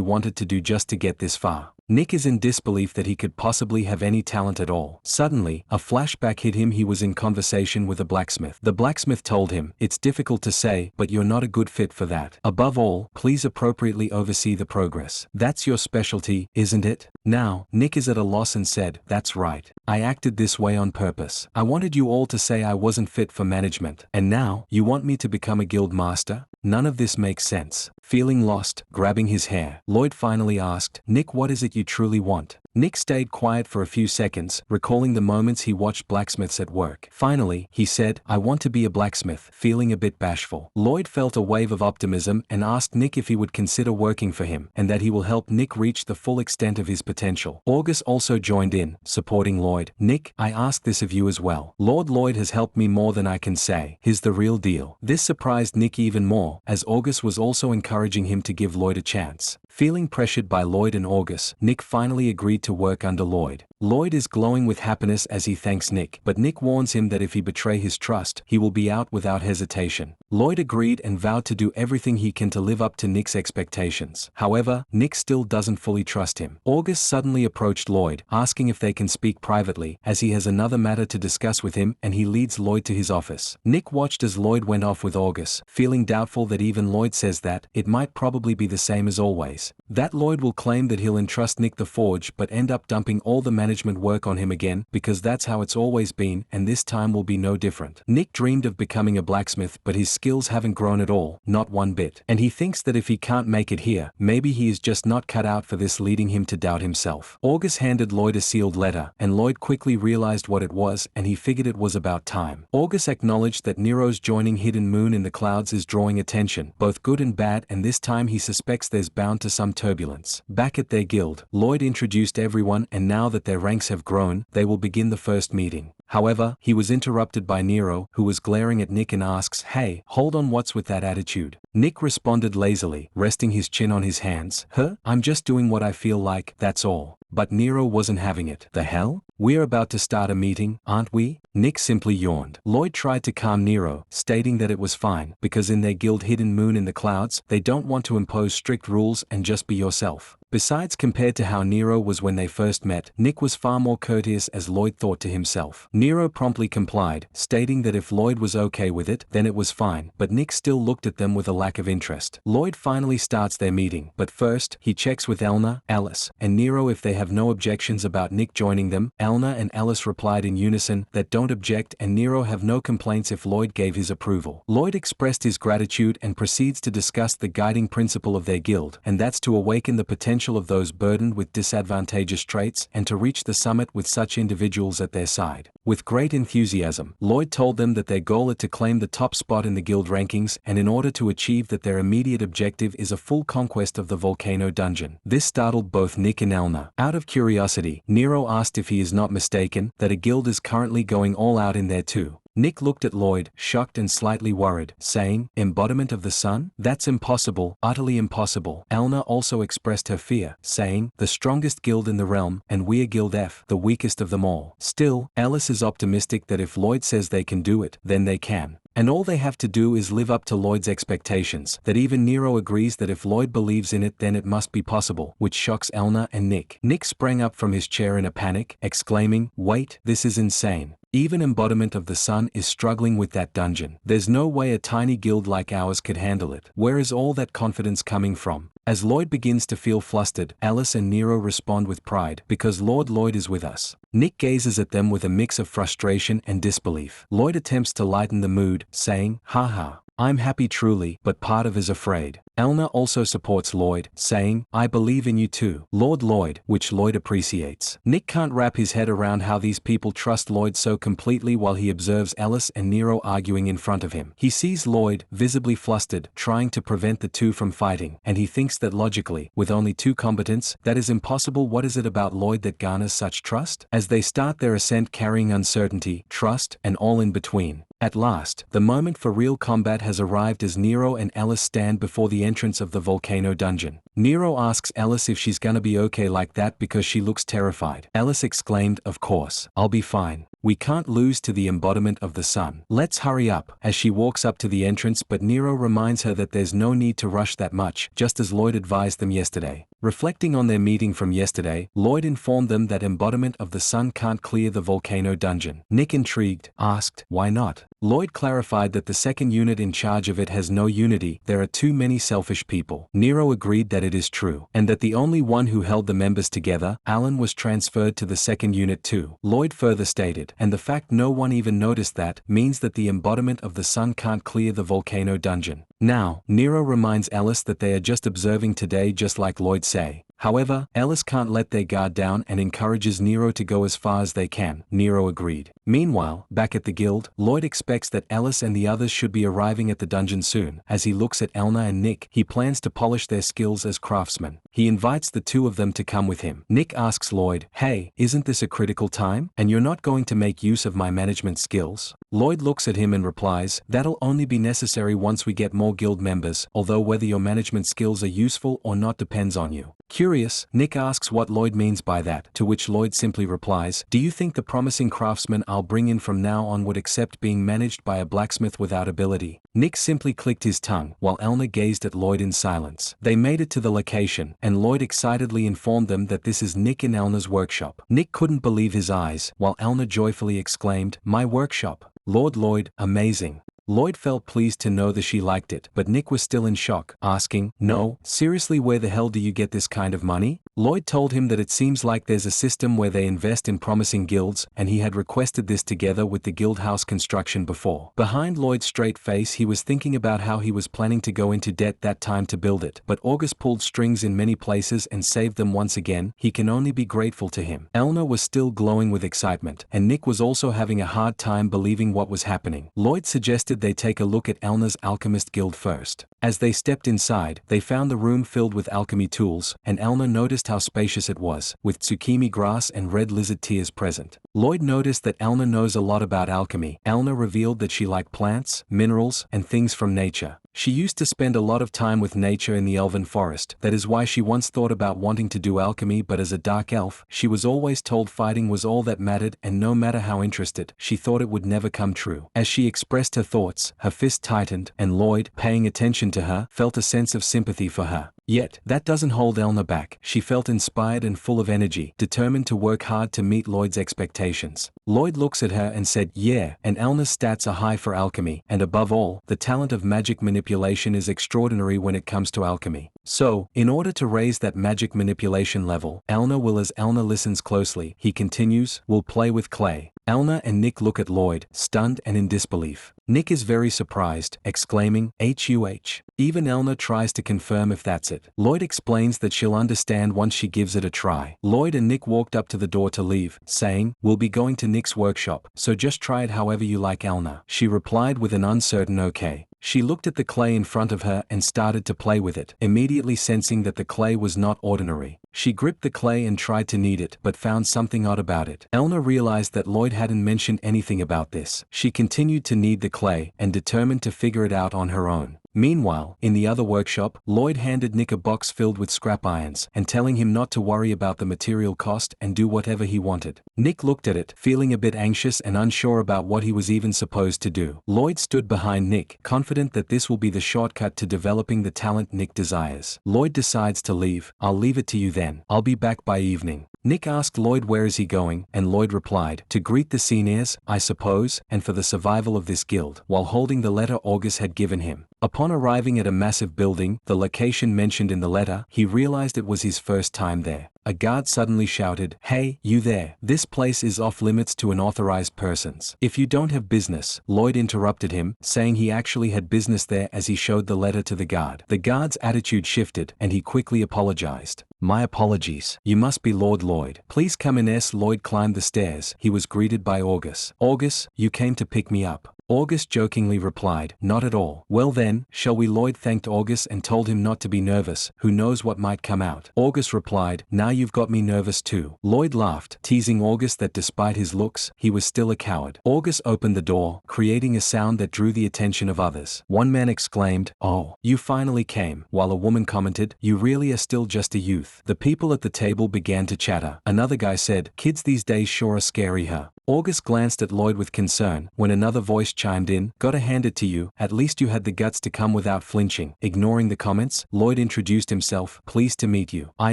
wanted to do just to get this far. Nick is in disbelief that he could possibly have any talent at all. Suddenly, a flashback hit him. He was in conversation with a blacksmith. The blacksmith told him, "It's difficult to say, but you're not a good fit for that. Above all, please appropriately oversee the progress. That's your specialty, isn't it?" Now, Nick is at a loss and said, "That's right. I acted this way on purpose. I wanted you all to say I wasn't fit for management. And now, you want me to become a guild master? None of this makes sense." Feeling lost, grabbing his hair, Lloyd finally asked, "Nick, what is it you truly want?" Nick stayed quiet for a few seconds, recalling the moments he watched blacksmiths at work. Finally, he said, "I want to be a blacksmith," feeling a bit bashful. Lloyd felt a wave of optimism and asked Nick if he would consider working for him, and that he will help Nick reach the full extent of his potential. August also joined in, supporting Lloyd. "Nick, I ask this of you as well. Lord Lloyd has helped me more than I can say. He's the real deal." This surprised Nick even more, as August was also encouraging him to give Lloyd a chance. Feeling pressured by Lloyd and August, Nick finally agreed to work under Lloyd. Lloyd is glowing with happiness as he thanks Nick, but Nick warns him that if he betray his trust, he will be out without hesitation. Lloyd agreed and vowed to do everything he can to live up to Nick's expectations. However, Nick still doesn't fully trust him. August suddenly approached Lloyd, asking if they can speak privately, as he has another matter to discuss with him, and he leads Lloyd to his office. Nick watched as Lloyd went off with August, feeling doubtful that even Lloyd says that it might probably be the same as always. That Lloyd will claim that he'll entrust Nick the Forge but end up dumping all the management work on him again, because that's how it's always been, and this time will be no different. Nick dreamed of becoming a blacksmith, but his skills haven't grown at all, not one bit. And he thinks that if he can't make it here, maybe he is just not cut out for this, leading him to doubt himself. August handed Lloyd a sealed letter, and Lloyd quickly realized what it was, and he figured it was about time. August acknowledged that Nero's joining Hidden Moon in the clouds is drawing attention, both good and bad, and this time he suspects there's bound to some turbulence. Back at their guild, Lloyd introduced everyone, and now that their ranks have grown, they will begin the first meeting. However, he was interrupted by Nero, who was glaring at Nick and asks, "Hey, hold on, what's with that attitude?" Nick responded lazily, resting his chin on his hands, I'm just doing what I feel like, that's all." But Nero wasn't having it. "The hell? We're about to start a meeting, aren't we?" Nick simply yawned. Lloyd tried to calm Nero, stating that it was fine, because in their guild Hidden Moon in the Clouds, they don't want to impose strict rules and just be yourself. Besides, compared to how Nero was when they first met, Nick was far more courteous, as Lloyd thought to himself. Nero promptly complied, stating that if Lloyd was okay with it, then it was fine, but Nick still looked at them with a lack of interest. Lloyd finally starts their meeting, but first, he checks with Elna, Ellis, and Nero if they have no objections about Nick joining them. Elna and Ellis replied in unison that don't object, and Nero have no complaints if Lloyd gave his approval. Lloyd expressed his gratitude and proceeds to discuss the guiding principle of their guild, and that's to awaken the potential of those burdened with disadvantageous traits and to reach the summit with such individuals at their side. With great enthusiasm, Lloyd told them that their goal is to claim the top spot in the guild rankings, and in order to achieve that, their immediate objective is a full conquest of the volcano dungeon. This startled both Nick and Elna. Out of curiosity, Nero asked if he is not mistaken that a guild is currently going all out in there too. Nick looked at Lloyd, shocked and slightly worried, saying, "Embodiment of the sun? That's impossible, utterly impossible." Elna also expressed her fear, saying, "The strongest guild in the realm, and we're Guild F, the weakest of them all." Still, Ellis is optimistic that if Lloyd says they can do it, then they can. And all they have to do is live up to Lloyd's expectations. That even Nero agrees that if Lloyd believes in it, then it must be possible, which shocks Elna and Nick. Nick sprang up from his chair in a panic, exclaiming, "Wait, this is insane. Even Embodiment of the Sun is struggling with that dungeon. There's no way a tiny guild like ours could handle it. Where is all that confidence coming from?" As Lloyd begins to feel flustered, Ellis and Nero respond with pride, "Because Lord Lloyd is with us." Nick gazes at them with a mix of frustration and disbelief. Lloyd attempts to lighten the mood, saying, "Haha. I'm happy truly, but part of is afraid. Elna also supports Lloyd, saying, I believe in you too, Lord Lloyd, which Lloyd appreciates. Nick can't wrap his head around how these people trust Lloyd so completely while he observes Ellis and Nero arguing in front of him. He sees Lloyd, visibly flustered, trying to prevent the two from fighting, and he thinks that logically, with only two combatants, that is impossible. What is it about Lloyd that garners such trust? As they start their ascent carrying uncertainty, trust, and all in between. At last, the moment for real combat has arrived as Nero and Ellis stand before the entrance of the volcano dungeon. Nero asks Ellis if she's gonna be okay like that because she looks terrified. Ellis exclaimed, of course, I'll be fine. We can't lose to the embodiment of the sun. Let's hurry up, as she walks up to the entrance, but Nero reminds her that there's no need to rush that much, just as Lloyd advised them yesterday. Reflecting on their meeting from yesterday, Lloyd informed them that embodiment of the sun can't clear the volcano dungeon. Nick, intrigued, asked, why not? Lloyd clarified that the second unit in charge of it has no unity, there are too many selfish people. Nero agreed that it is true, and that the only one who held the members together, Alan, was transferred to the second unit too. Lloyd further stated, and the fact no one even noticed that, means that the embodiment of the sun can't clear the volcano dungeon. Now, Nero reminds Ellis that they are just observing today just like Lloyd say. However, Ellis can't let their guard down and encourages Nero to go as far as they can. Nero agreed. Meanwhile, back at the guild, Lloyd expects that Ellis and the others should be arriving at the dungeon soon. As he looks at Elna and Nick, he plans to polish their skills as craftsmen. He invites the two of them to come with him. Nick asks Lloyd, hey, isn't this a critical time? And you're not going to make use of my management skills? Lloyd looks at him and replies, that'll only be necessary once we get more guild members, although whether your management skills are useful or not depends on you. Curious, Nick asks what Lloyd means by that, to which Lloyd simply replies, do you think the promising craftsman I'll bring in from now on would accept being managed by a blacksmith without ability? Nick simply clicked his tongue, while Elna gazed at Lloyd in silence. They made it to the location, and Lloyd excitedly informed them that this is Nick and Elna's workshop. Nick couldn't believe his eyes, while Elna joyfully exclaimed, my workshop. Lord Lloyd, amazing. Lloyd felt pleased to know that she liked it, but Nick was still in shock, asking, no, seriously, where the hell do you get this kind of money? Lloyd told him that it seems like there's a system where they invest in promising guilds, and he had requested this together with the guild house construction before. Behind Lloyd's straight face, he was thinking about how he was planning to go into debt that time to build it, but August pulled strings in many places and saved them once again. He can only be grateful to him. Elna was still glowing with excitement, and Nick was also having a hard time believing what was happening. Lloyd suggested they take a look at Elna's alchemist guild first. As they stepped inside, they found the room filled with alchemy tools, and Elna noticed how spacious it was, with tsukimi grass and red lizard tears present. Lloyd noticed that Elna knows a lot about alchemy. Elna revealed that she liked plants, minerals, and things from nature. She used to spend a lot of time with nature in the elven forest. That is why she once thought about wanting to do alchemy, but as a dark elf, she was always told fighting was all that mattered, and no matter how interested, she thought it would never come true. As she expressed her thoughts, her fist tightened, and Lloyd, paying attention to her, felt a sense of sympathy for her. Yet, that doesn't hold Elna back. She felt inspired and full of energy, determined to work hard to meet Lloyd's expectations. Lloyd looks at her and said, yeah, and Elna's stats are high for alchemy, and above all, the talent of magic manipulation is extraordinary when it comes to alchemy. So, in order to raise that magic manipulation level, Elna will, as Elna listens closely, he continues, will play with clay. Elna and Nick look at Lloyd, stunned and in disbelief. Nick is very surprised, exclaiming, HUH. Even Elna tries to confirm if that's it. Lloyd explains that she'll understand once she gives it a try. Lloyd and Nick walked up to the door to leave, saying, we'll be going to Nick's workshop, so just try it however you like, Elna. She replied with an uncertain okay. She looked at the clay in front of her and started to play with it, immediately sensing that the clay was not ordinary. She gripped the clay and tried to knead it, but found something odd about it. Elna realized that Lloyd hadn't mentioned anything about this. She continued to knead the clay and determined to figure it out on her own. Meanwhile, in the other workshop, Lloyd handed Nick a box filled with scrap irons, and telling him not to worry about the material cost and do whatever he wanted. Nick looked at it, feeling a bit anxious and unsure about what he was even supposed to do. Lloyd stood behind Nick, confident that this will be the shortcut to developing the talent Nick desires. Lloyd decides to leave. I'll leave it to you then. I'll be back by evening. Nick asked Lloyd where is he going, and Lloyd replied, to greet the seniors, I suppose, and for the survival of this guild, while holding the letter August had given him. Upon arriving at a massive building, the location mentioned in the letter, he realized it was his first time there. a guard suddenly shouted, "Hey, you there, this place is off limits to unauthorized persons." "If you don't have business," Lloyd interrupted him, saying he actually had business there as he showed the letter to the guard. The guard's attitude shifted, and he quickly apologized. "My apologies. You must be Lord Lloyd. Please come in." Lloyd climbed the stairs. He was greeted by August. "August, you came to pick me up?" August jokingly replied, "Not at all." "Well then, shall we?" Lloyd thanked August and told him not to be nervous, who knows what might come out. August replied, "Now you've got me nervous too." Lloyd laughed, teasing August that despite his looks, he was still a coward. August opened the door, creating a sound that drew the attention of others. One man exclaimed, "Oh, you finally came," while a woman commented, "You really are still just a youth." The people at the table began to chatter. Another guy said, "Kids these days sure are scary, huh?" August glanced at Lloyd with concern, when another voice chimed in, "Gotta hand it to you, at least you had the guts to come without flinching." Ignoring the comments, Lloyd introduced himself, "Pleased to meet you. I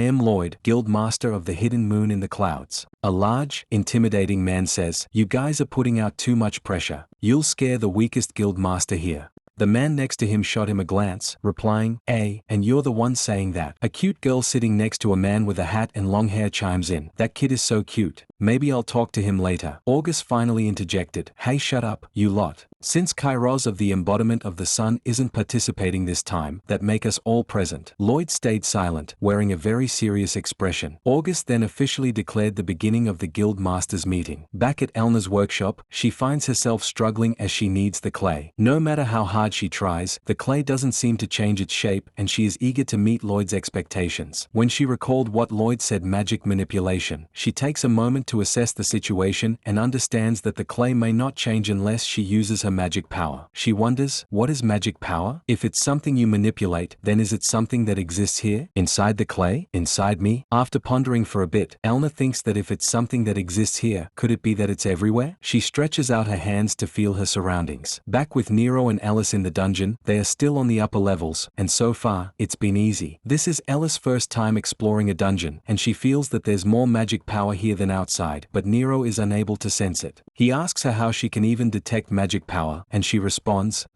am Lloyd, Guild Master of the Hidden Moon in the Clouds." A large, intimidating man says, "You guys are putting out too much pressure. You'll scare the weakest guild master here." The man next to him shot him a glance, replying, "And you're the one saying that." A cute girl sitting next to a man with a hat and long hair chimes in, "That kid is so cute. Maybe I'll talk to him later." August finally interjected, "Hey, shut up, you lot. Since Kairos of the embodiment of the sun isn't participating this time, that make us all present." Lloyd stayed silent, wearing a very serious expression. August then officially declared the beginning of the guild masters meeting. Back at Elna's workshop, she finds herself struggling as she needs the clay. No matter how hard she tries, the clay doesn't seem to change its shape, and she is eager to meet Lloyd's expectations. When she recalled what Lloyd said, magic manipulation, she takes a moment to assess the situation and understands that the clay may not change unless she uses her magic power. She wonders, what is magic power? If it's something you manipulate, then is it something that exists here, inside the clay, inside me? After pondering for a bit, Elna thinks that if it's something that exists here, could it be that it's everywhere? She stretches out her hands to feel her surroundings. Back with Nero and Ellis in the dungeon, they are still on the upper levels, and so far, it's been easy. This is Ellis' first time exploring a dungeon, and she feels that there's more magic power here than outside, but Nero is unable to sense it. He asks her how she can even detect magic power, and she responds,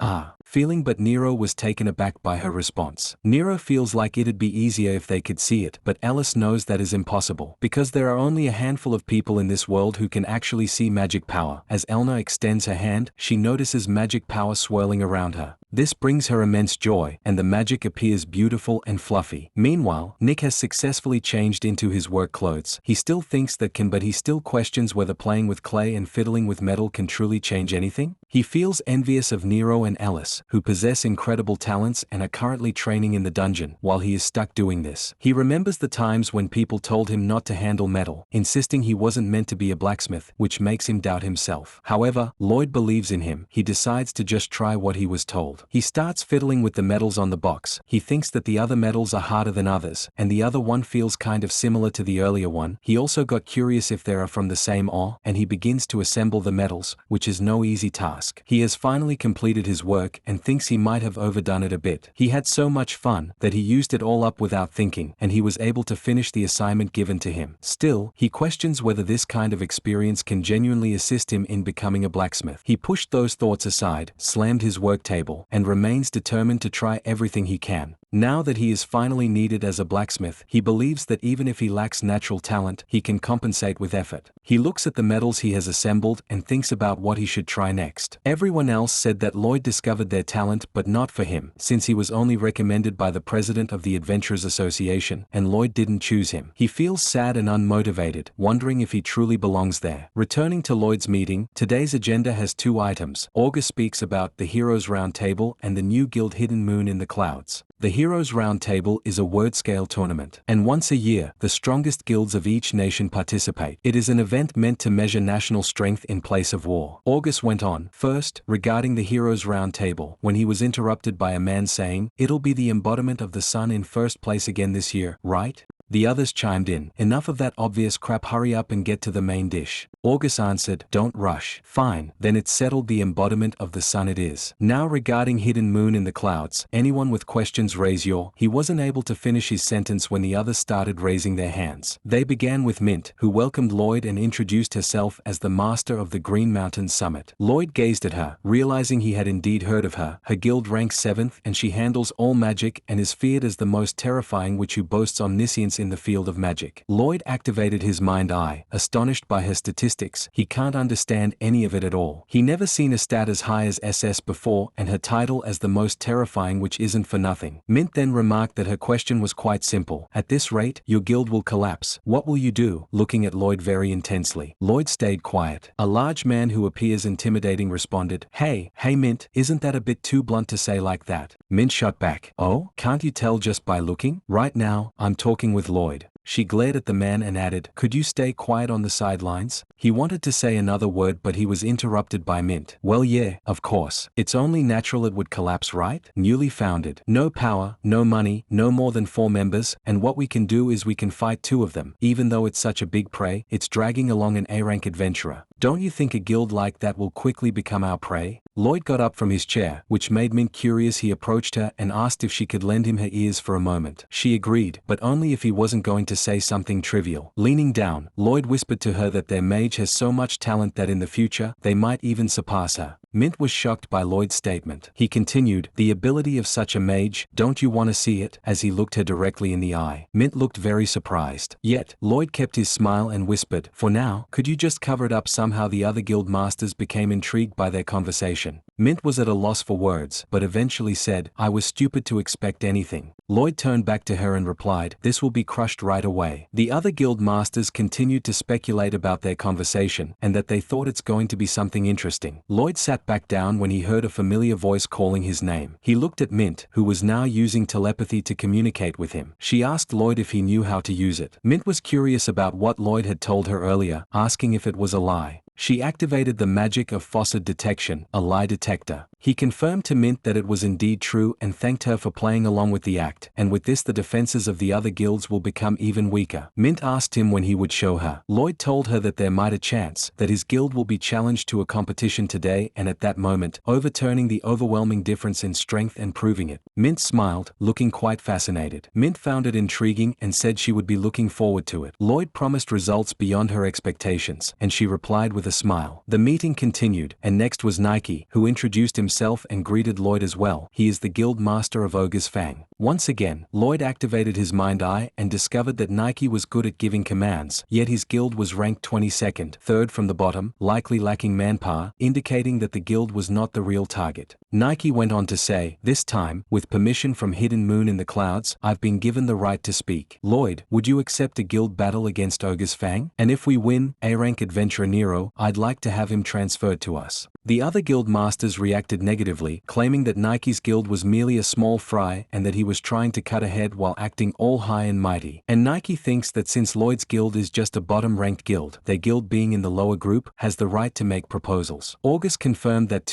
feeling, but Nero was taken aback by her response. Nero feels like it'd be easier if they could see it, but Ellis knows that is impossible, because there are only a handful of people in this world who can actually see magic power. As Elna extends her hand, she notices magic power swirling around her. This brings her immense joy, and the magic appears beautiful and fluffy. Meanwhile, Nick has successfully changed into his work clothes. He still thinks that can, but he still questions whether playing with clay and fiddling with metal can truly change anything. He feels envious of Nero and Ellis, who possess incredible talents and are currently training in the dungeon, while he is stuck doing this. He remembers the times when people told him not to handle metal, insisting he wasn't meant to be a blacksmith, which makes him doubt himself. However, Lloyd believes in him. He decides to just try what he was told. He starts fiddling with the metals on the box. He thinks that the other metals are harder than others, and the other one feels kind of similar to the earlier one. He also got curious if they are from the same ore, and he begins to assemble the metals, which is no easy task. He has finally completed his work and thinks he might have overdone it a bit. He had so much fun that he used it all up without thinking, and he was able to finish the assignment given to him. Still, he questions whether this kind of experience can genuinely assist him in becoming a blacksmith. He pushed those thoughts aside, slammed his work table, and remains determined to try everything he can. Now that he is finally needed as a blacksmith, he believes that even if he lacks natural talent, he can compensate with effort. He looks at the metals he has assembled and thinks about what he should try next. Everyone else said that Lloyd discovered their talent, but not for him, since he was only recommended by the president of the Adventurers Association, and Lloyd didn't choose him. He feels sad and unmotivated, wondering if he truly belongs there. Returning to Lloyd's meeting, today's agenda has 2 items. August speaks about the Heroes Round Table and the new guild Hidden Moon in the Clouds. The Heroes Round Table is a word-scale tournament, and once a year, the strongest guilds of each nation participate. It is an event meant to measure national strength in place of war. August went on, first, regarding the Heroes Round Table, when he was interrupted by a man saying, "It'll be the embodiment of the sun in first place again this year, right?" The others chimed in, "Enough of that obvious crap, hurry up and get to the main dish." August answered, "Don't rush." "Fine, then it's settled, the embodiment of the sun it is." Now regarding Hidden Moon in the Clouds, anyone with questions raise your. He wasn't able to finish his sentence when the others started raising their hands. They began with Mint, who welcomed Lloyd and introduced herself as the master of the Green Mountain Summit. Lloyd gazed at her, realizing he had indeed heard of her. Her guild ranks 7th, and she handles all magic and is feared as the most terrifying, which who boasts omniscience difference in the field of magic. Lloyd activated his mind eye, astonished by her statistics. He can't understand any of it at all. He never seen a stat as high as SS before and her title as the most terrifying, which isn't for nothing. Mint then remarked that her question was quite simple. At this rate, your guild will collapse. What will you do? Looking at Lloyd very intensely. Lloyd stayed quiet. A large man who appears intimidating responded, Hey Mint, isn't that a bit too blunt to say like that? Mint shot back. Oh, can't you tell just by looking? Right now, I'm talking with Lloyd. She glared at the man and added, Could you stay quiet on the sidelines? He wanted to say another word, but he was interrupted by Mint. Well, yeah, of course. It's only natural it would collapse, right? Newly founded. No power, no money, no more than 4 members, and what we can do is we can fight 2 of them. Even though it's such a big prey, it's dragging along an A-rank adventurer. Don't you think a guild like that will quickly become our prey? Lloyd got up from his chair, which made Mint curious. He approached her and asked if she could lend him her ears for a moment. She agreed, but only if he wasn't going to say something trivial. Leaning down, Lloyd whispered to her that their mage has so much talent that in the future, they might even surpass her. Mint was shocked by Lloyd's statement. He continued, The ability of such a mage, don't you want to see it? As he looked her directly in the eye. Mint looked very surprised. Yet, Lloyd kept his smile and whispered, For now, could you just cover it up somehow? The other guild masters became intrigued by their conversation. Mint was at a loss for words, but eventually said, I was stupid to expect anything. Lloyd turned back to her and replied, This will be crushed right away. The other guild masters continued to speculate about their conversation, and that they thought it's going to be something interesting. Lloyd sat back down when he heard a familiar voice calling his name. He looked at Mint, who was now using telepathy to communicate with him. She asked Lloyd if he knew how to use it. Mint was curious about what Lloyd had told her earlier, asking if it was a lie. She activated the magic of falsehood detection, a lie detector. He confirmed to Mint that it was indeed true and thanked her for playing along with the act, and with this the defenses of the other guilds will become even weaker. Mint asked him when he would show her. Lloyd told her that there might a chance that his guild will be challenged to a competition today, and at that moment, overturning the overwhelming difference in strength and proving it. Mint smiled, looking quite fascinated. Mint found it intriguing and said she would be looking forward to it. Lloyd promised results beyond her expectations, and she replied with a smile. The meeting continued, and next was Nike, who introduced himself and greeted Lloyd as well. He is the guild master of Ogre's Fang. Once again, Lloyd activated his mind eye and discovered that Nike was good at giving commands, yet his guild was ranked 22nd, third from the bottom, likely lacking manpower, indicating that the guild was not the real target. Nike went on to say, This time, with permission from Hidden Moon in the clouds, I've been given the right to speak. Lloyd, would you accept a guild battle against Ogre's Fang? And if we win, A-rank adventurer Nero, I'd like to have him transferred to us. The other guild masters reacted negatively, claiming that Nike's guild was merely a small fry and that he was trying to cut ahead while acting all high and mighty. And Nike thinks that since Lloyd's guild is just a bottom-ranked guild, their guild being in the lower group, has the right to make proposals. August confirmed that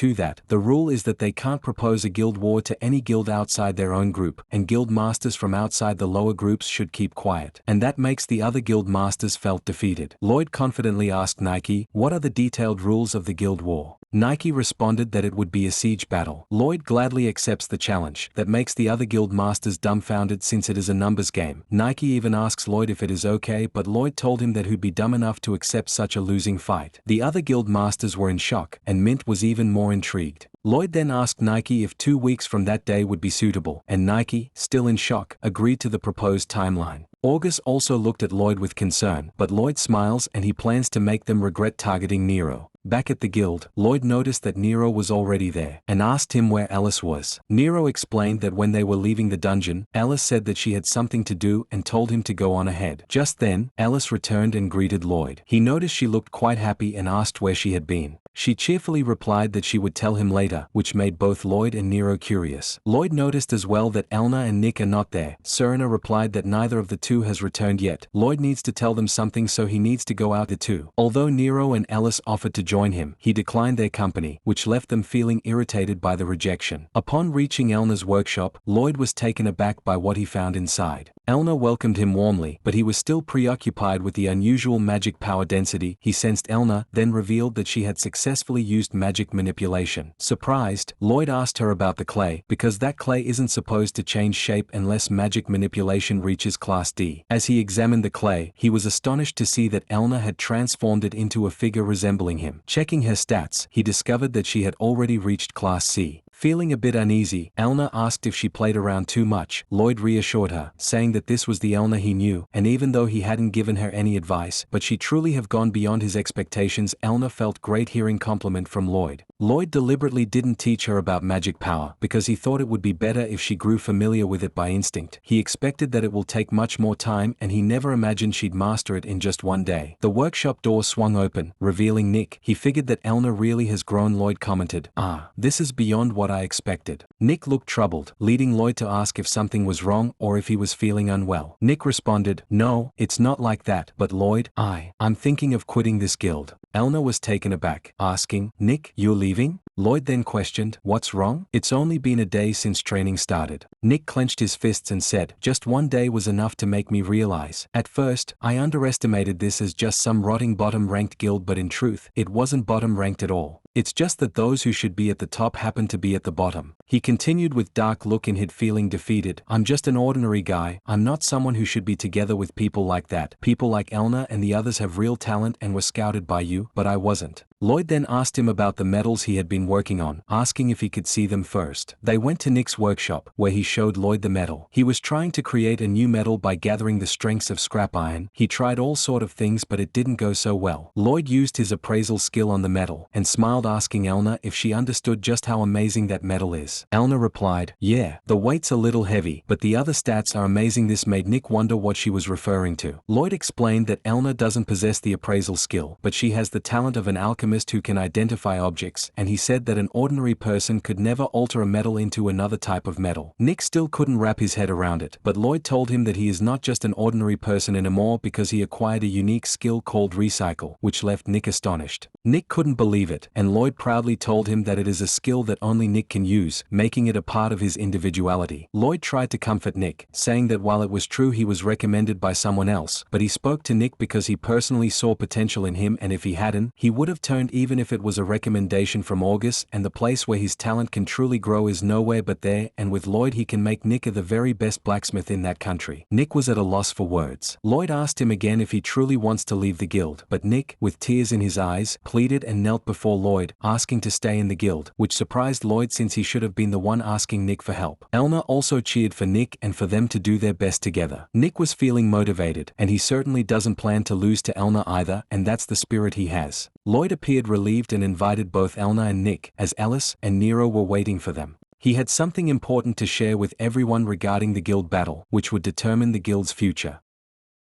the rule is that they can't propose a guild war to any guild outside their own group, and guild masters from outside the lower groups should keep quiet. And that makes the other guild masters felt defeated. Lloyd confidently asked Nike, What are the detailed rules of the guild war? Nike responded that it would be a siege battle. Lloyd gladly accepts the challenge. That makes the other guild masters dumbfounded since it is a numbers game. Nike even asks Lloyd if it is okay, but Lloyd told him that he'd be dumb enough to accept such a losing fight. The other guild masters were in shock, and Mint was even more intrigued. Lloyd then asked Nike if 2 weeks from that day would be suitable, and Nike, still in shock, agreed to the proposed timeline. August also looked at Lloyd with concern, but Lloyd smiles and he plans to make them regret targeting Nero. Back at the guild, Lloyd noticed that Nero was already there, and asked him where Alice was. Nero explained that when they were leaving the dungeon, Alice said that she had something to do and told him to go on ahead. Just then, Alice returned and greeted Lloyd. He noticed she looked quite happy and asked where she had been. She cheerfully replied that she would tell him later, which made both Lloyd and Nero curious. Lloyd noticed as well that Elna and Nick are not there. Serena replied that neither of the two has returned yet. Lloyd needs to tell them something, so he needs to go out the two. Although Nero and Alice offered to join him, he declined their company, which left them feeling irritated by the rejection. Upon reaching Elna's workshop, Lloyd was taken aback by what he found inside. Elna welcomed him warmly, but he was still preoccupied with the unusual magic power density he sensed. Elna then revealed that she had successfully used magic manipulation. Surprised, Lloyd asked her about the clay, because that clay isn't supposed to change shape unless magic manipulation reaches Class D. As he examined the clay, he was astonished to see that Elna had transformed it into a figure resembling him. Checking her stats, he discovered that she had already reached Class C. Feeling a bit uneasy, Elna asked if she played around too much. Lloyd reassured her, saying that this was the Elna he knew, and even though he hadn't given her any advice, but she truly have gone beyond his expectations. Elna felt great hearing compliment from Lloyd. Lloyd deliberately didn't teach her about magic power, because he thought it would be better if she grew familiar with it by instinct. He expected that it will take much more time, and he never imagined she'd master it in just one day. The workshop door swung open, revealing Nick. He figured that Elna really has grown. Lloyd commented, "Ah, this is beyond what I expected." Nick looked troubled, leading Lloyd to ask if something was wrong or if he was feeling unwell. Nick responded, "No, it's not like that, but Lloyd, I'm thinking of quitting this guild." Elna was taken aback, asking, "Nick, you're leaving?" Lloyd then questioned, "What's wrong? It's only been a day since training started." Nick clenched his fists and said, "Just one day was enough to make me realize. At first, I underestimated this as just some rotting bottom-ranked guild, but in truth, it wasn't bottom-ranked at all. It's just that those who should be at the top happen to be at the bottom." He continued with dark look in his feeling defeated, "I'm just an ordinary guy. I'm not someone who should be together with people like that. People like Elna and the others have real talent and were scouted by you, but I wasn't." Lloyd then asked him about the medals he had been working on, asking if he could see them first. They went to Nick's workshop, where he showed Lloyd the medal. He was trying to create a new medal by gathering the strengths of scrap iron. He tried all sort of things, but it didn't go so well. Lloyd used his appraisal skill on the medal, and smiled, asking Elna if she understood just how amazing that medal is. Elna replied, "Yeah, the weight's a little heavy, but the other stats are amazing." This made Nick wonder what she was referring to. Lloyd explained that Elna doesn't possess the appraisal skill, but she has the talent of an alchemist who can identify objects, and he said that an ordinary person could never alter a metal into another type of metal. Nick still couldn't wrap his head around it, but Lloyd told him that he is not just an ordinary person anymore because he acquired a unique skill called recycle, which left Nick astonished. Nick couldn't believe it, and Lloyd proudly told him that it is a skill that only Nick can use, making it a part of his individuality. Lloyd tried to comfort Nick, saying that while it was true he was recommended by someone else, but he spoke to Nick because he personally saw potential in him, and if he hadn't, he would have turned even if it was a recommendation from August, and the place where his talent can truly grow is nowhere but there, and with Lloyd he can make Nick the very best blacksmith in that country. Nick was at a loss for words. Lloyd asked him again if he truly wants to leave the guild, but Nick, with tears in his eyes, pleaded and knelt before Lloyd, asking to stay in the guild, which surprised Lloyd since he should have been the one asking Nick for help. Elna also cheered for Nick and for them to do their best together. Nick was feeling motivated, and he certainly doesn't plan to lose to Elna either, and that's the spirit he has. Lloyd appeared relieved and invited both Elna and Nick, as Ellis and Nero were waiting for them. He had something important to share with everyone regarding the guild battle, which would determine the guild's future.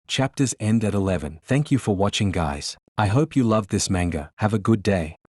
Chapters end at 11. Thank you for watching, guys. I hope you loved this manga. Have a good day.